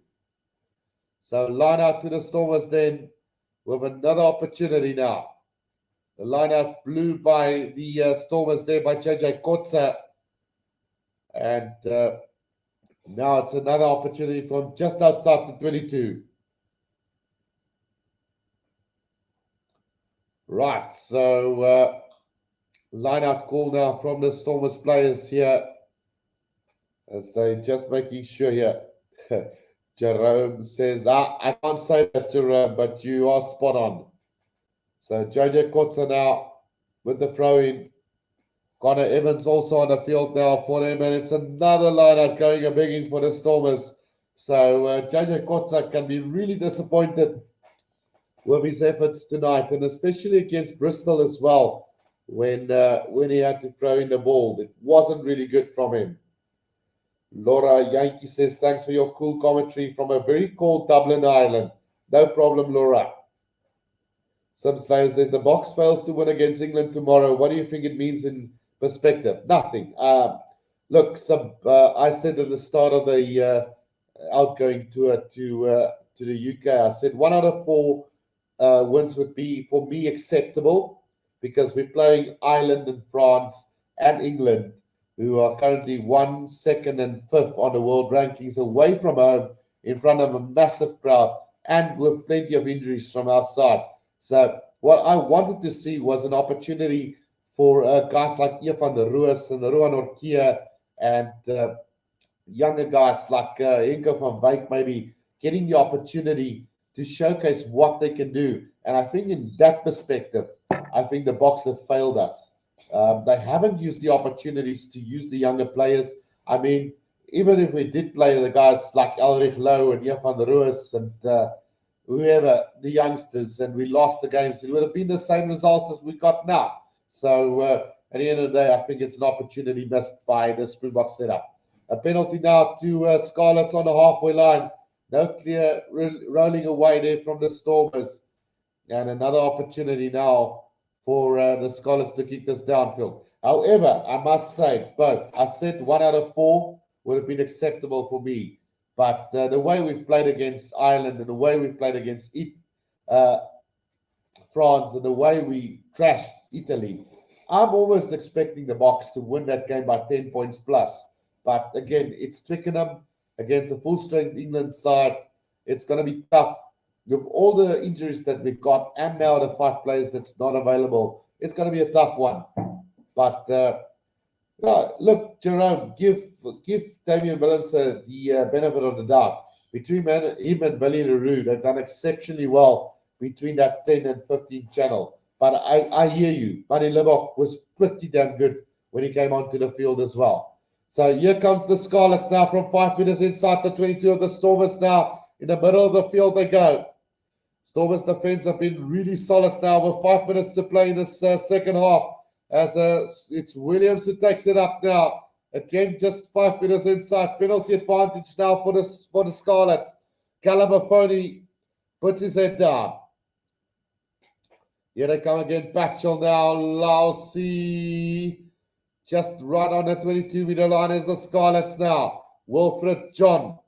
So line out to the Stormers then with another opportunity now. The line out blew by the Stormers there by JJ Kotza. And now it's another opportunity from just outside the 22. Right, so line out call now from the Stormers players here. As they're just making sure here. Jerome says, I can't say that, Jerome, but you are spot on. So JJ Kotza now with the throw-in. Connor Evans also on the field now for them, and it's another line-out going and begging for the Stormers. So JJ Kotza can be really disappointed with his efforts tonight, and especially against Bristol as well, when he had to throw in the ball. It wasn't really good from him. Laura Yankee says, thanks for your cool commentary from a very cold Dublin, Ireland. No problem, Laura. Some Slayer says, the Box fails to win against England tomorrow. What do you think it means in perspective? Nothing. Look, I said at the start of the outgoing tour to the UK, I said 1 out of 4 wins would be, for me, acceptable, because we're playing Ireland and France and England, who are currently 1, 2nd, and 5th on the world rankings, away from home in front of a massive crowd and with plenty of injuries from our side. So what I wanted to see was an opportunity for guys like Ian van der Roos and Rowan Orkia and younger guys like Henko van Wyk maybe getting the opportunity to showcase what they can do. And I think in that perspective, I think the Boks have failed us. They haven't used the opportunities to use the younger players. I mean, even if we did play the guys like Elrich Lowe and Ian van der Roos and whoever, the youngsters, and we lost the games, it would have been the same results as we got now. So at the end of the day, I think it's an opportunity missed by the Springboks setup. A penalty now to Scarlets on the halfway line. No clear rolling away there from the Stormers. And another opportunity now for the Scarlets to kick this downfield. However, I must say both. I said 1 out of 4 would have been acceptable for me. But the way we've played against Ireland and the way we played against France and the way we trashed Italy, I'm almost expecting the Boks to win that game by 10 points plus. But again, it's Twickenham against a full-strength England side. It's going to be tough. With all the injuries that we've got and now the 5 players that's not available, it's going to be a tough one. But look, Jerome, give Damian Willems the benefit of the doubt. Between him and Billy LaRue, they've done exceptionally well between that 10 and 15 channel. But I hear you. Manny Libbok was pretty damn good when he came onto the field as well. So here comes the Scarlets now from 5 meters inside the 22 of the Stormers now. In the middle of the field they go. Stormers defense have been really solid now with 5 minutes to play in this second half. As it's Williams who takes it up now. Again, just 5 meters inside. Penalty advantage now for the Scarlets. Callum Afoni puts his head down. Here they come again. Batchel now. Lousy. Just right on the 22-meter line is the Scarlets now. Wilfred John.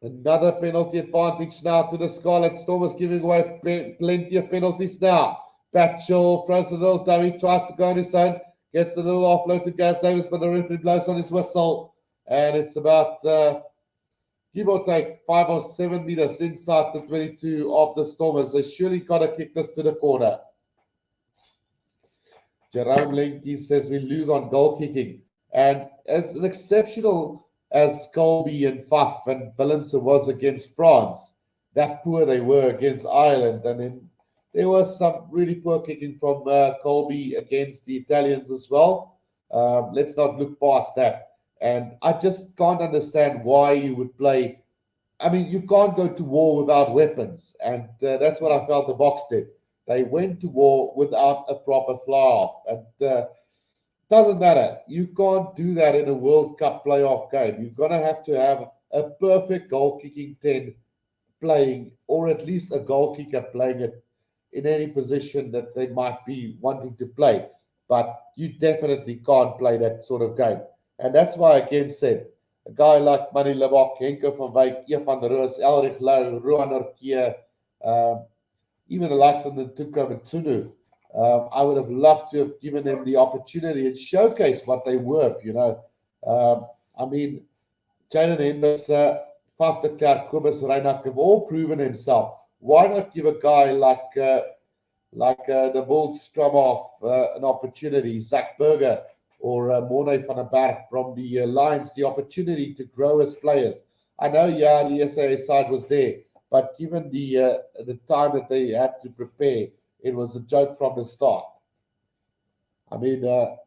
Another penalty advantage now to the Scarlets. Stormers giving away plenty of penalties now. Batchel throws a little dummy, tries to go on his own, gets a little offload to Gareth Davis, but the referee blows on his whistle. And it's about, give or take, 5 or 7 meters inside the 22 of the Stormers. They surely got to kick this to the corner. Jerome Lenke says we lose on goal kicking. And as an exceptional as Colby and Faf and Willems was against France, that poor they were against Ireland. And then there was some really poor kicking from Colby against the Italians as well. Let's not look past that. And I just can't understand why you would play. I mean, you can't go to war without weapons. And that's what I felt the Boks did. They went to war without a proper fly-off. And doesn't matter. You can't do that in a World Cup playoff game. You're going to have a perfect goal-kicking 10 playing, or at least a goal kicker playing it in any position that they might be wanting to play. But you definitely can't play that sort of game. And that's why I again said, a guy like Manny Libbok, Henke van Wyk, Ian van der Roos, Elrich Louw, Rohan Orkeer, even the likes of the Tuka and Tunu, I would have loved to have given them the opportunity and showcase what they were, you know. I mean, Jalen Hendricks, Faf de Klerk, Kobus Reinach have all proven himself. Why not give a guy like the Bulls scrum off an opportunity, Zach Berger or Morne van der Berg from the Lions, the opportunity to grow as players? I know, yeah, the SAA side was there, but given the time that they had to prepare, it was a joke from the start. I mean,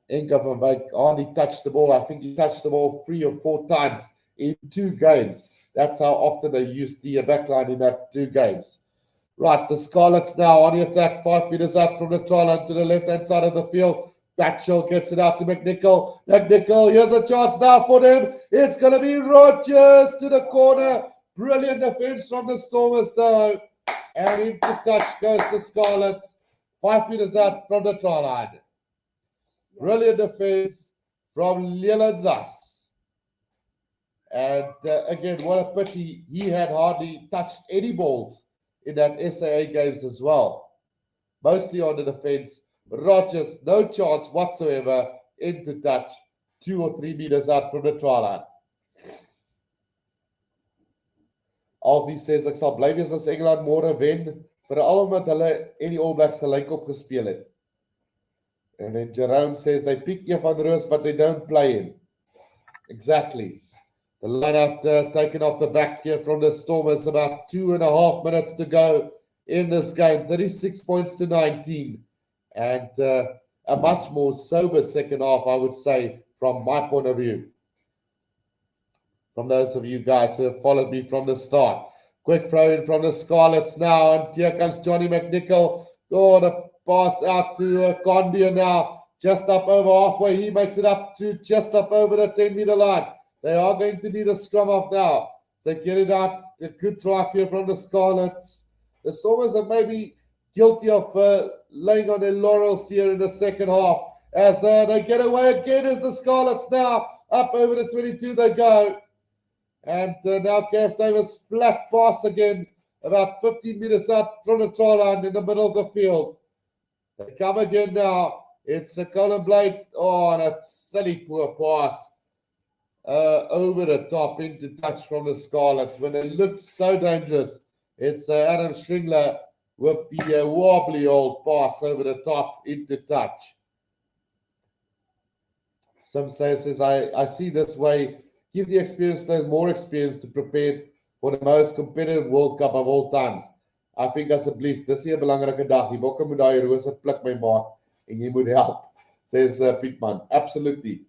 Henke van Wyk hardly touched the ball. I think he touched the ball 3 or 4 times in 2 games. That's how often they used the backline in that 2 games. Right, the Scarlets now on the attack, 5 meters out from the try line to the left-hand side of the field. Batchel gets it out to McNichol. McNichol, here's a chance now for them. It's going to be Rogers to the corner. Brilliant defense from the Stormers, though. And into touch goes the Scarlets. 5 meters out from the try line. Brilliant defense from Leland's. And again, what a pity. He had hardly touched any balls in that SAA games as well. Mostly on the defense. Rogers, no chance whatsoever. Into touch. 2 or 3 meters out from the try line. Alfie says, ek sal bly wees as Engeland môre wen, veral omdat hulle en die All Blacks gelyk opgespeel het. And then Jerome says, they pick Ian van Roos, but they don't play him. Exactly. The line-out taken off the back here from the Stormers. About 2.5 minutes to go in this game. 36 points to 19. And a much more sober second half, I would say, from my point of view. From those of you guys who have followed me from the start. Quick throw in from the Scarlets now. And here comes Johnny McNichol. Oh, the pass out to Condia now, just up over halfway. He makes it up to just up over the 10-meter line. They are going to need a scrum off now. They get it out. A good drive here from the Scarlets. The Stormers are maybe guilty of laying on their laurels here in the second half. As they get away again as the Scarlets now. Up over the 22 they go. And now Gareth Davis flat pass again. About 15 meters out from the try line in the middle of the field. They come again now. It's a Colin Blade. Oh, that silly poor pass. Over the top into touch from the Scarlets when it looked so dangerous. It's Adam Stringler with the wobbly old pass over the top into touch. Some player says, I see this way. Give the experienced players more experience to prepare for the most competitive World Cup of all times. I think asseblief, dis is 'n belangrike dag. Die bokke moet daai rose pluk my maat en jy moet help, says Pietman. Absolutely.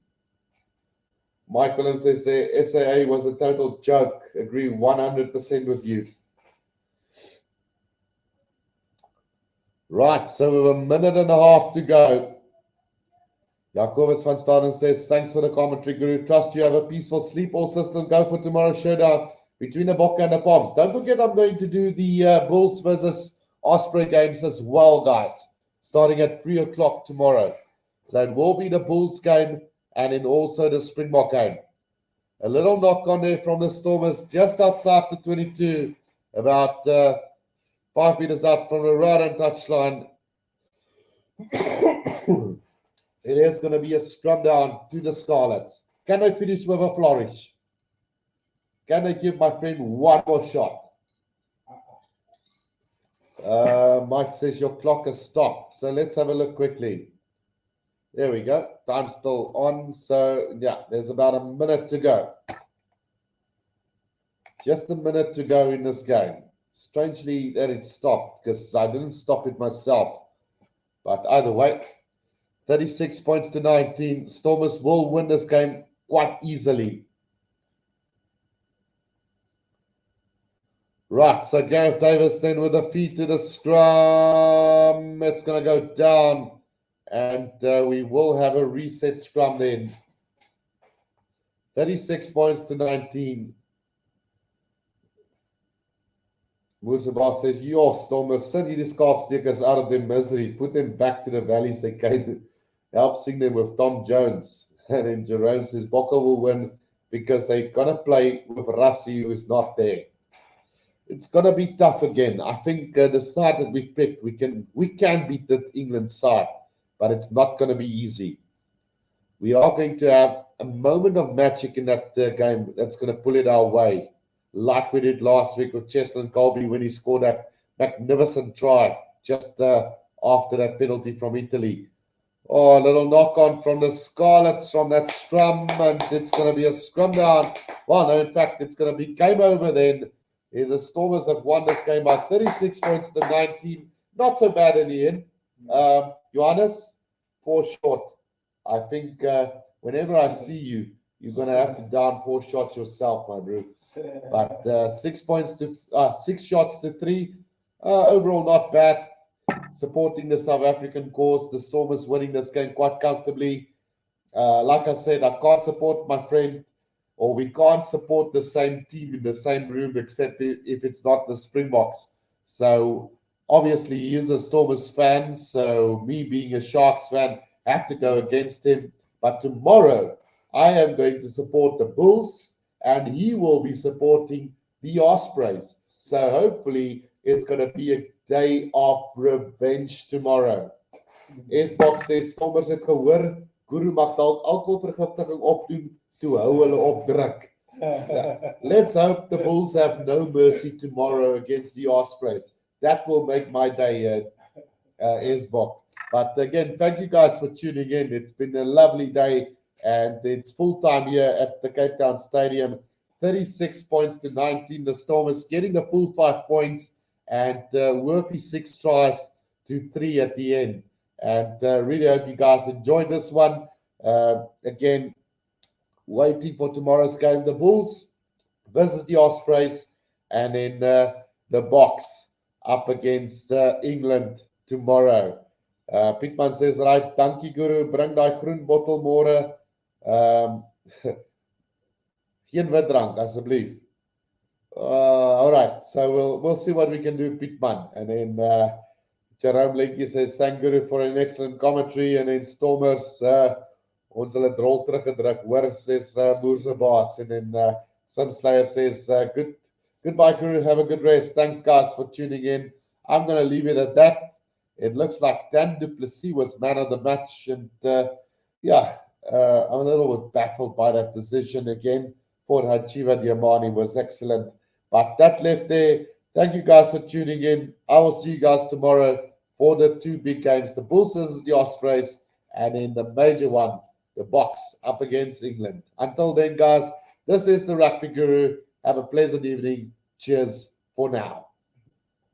Michael and says SAA was a total joke. Agree 100% with you. Right, so we have a minute and a half to go. Jacobus van Staden says, thanks for the commentary, Guru. Trust you have a peaceful sleep. All systems go for tomorrow's showdown between the Bokke and the Poms. Don't forget, I'm going to do the Bulls versus Osprey games as well, guys, starting at 3 o'clock tomorrow. So it will be the Bulls game and then also the Springbok game. A little knock on there from the Stormers just outside the 22, about 5 meters out from the right-hand touchline. It is going to be a scrum down to the Scarlets. Can they finish with a flourish? Can they give my friend one more shot? Mike says your clock has stopped. So let's have a look quickly. There we go. Time's still on. So, yeah, there's about a minute to go. Just a minute to go in this game. Strangely that it stopped because I didn't stop it myself. But either way, 36 points to 19. Stormers will win this game quite easily. Right, so Gareth Davis then with a feed to the scrum. It's going to go down. And we will have a reset scrum then. 36 points to 19. Moosabah says, your Stormers, city the Scarpstakers out of their misery. Put them back to the valleys they came. Help sing them with Tom Jones. And then Jerome says, Bokke will win because they're going to play with Rassie, who is not there. It's going to be tough again. I think the side that we've picked, we can beat the England side. But it's not going to be easy. We are going to have a moment of magic in that game that's going to pull it our way, like we did last week with Cheslin Colby when he scored that magnificent try just after that penalty from Italy. Oh, a little knock-on from the Scarlets from that scrum, and it's going to be a scrum down. Well, no, in fact, it's going to be game over then. The Stormers have won this game by 36 points to 19. Not so bad in the end. Johannes, 4 short. I think whenever I see you, you're going to have to down 4 shots yourself, my bro. But 6 shots to 3. Overall, not bad. Supporting the South African cause. The Stormers winning this game quite comfortably. Like I said, I can't support my friend, or we can't support the same team in the same room except if it's not the Springboks. So obviously, he is a Stormers fan, so me being a Sharks fan, have to go against him. But tomorrow, I am going to support the Bulls, and he will be supporting the Ospreys. So hopefully, it's going to be a day of revenge tomorrow. S-Box says, Stormers het gehoor, Guru mag dalk alcoholvergiftiging opdoen, toe hou hulle op druk. Let's hope the Bulls have no mercy tomorrow against the Ospreys. That will make my day, S-Box. But again, thank you guys for tuning in. It's been a lovely day, and it's full time here at the Cape Town Stadium. 36 points to 19. The Stormers getting the full 5 points, and worthy 6 tries to 3 at the end. And really hope you guys enjoyed this one. Again, waiting for tomorrow's game. The Bulls versus the Ospreys, and then the Boks up against England tomorrow. Pietman says, right, dankie Guru, bring daai groen bottel môre. Geen wit drank, asseblief. All right, so we'll see what we can do, Pietman. And then Jerome Linkie says, thank Guru for an excellent commentary. And then Stormers, ons hulle rol teruggedruk, hoor, says Boerse Baas. And then Sim Slayer says, goodbye Guru, have a good rest. Thanks guys for tuning in. I'm going to leave it at that. It looks like Dan du Plessis was man of the match. And I'm a little bit baffled by that decision again. For Hachiva Diamani was excellent. But that left there. Thank you guys for tuning in. I will see you guys tomorrow for the two big games. The Bulls versus the Ospreys. And in the major one, the Box up against England. Until then, guys, this is the Rugby Guru. Have a pleasant evening. Cheers for now.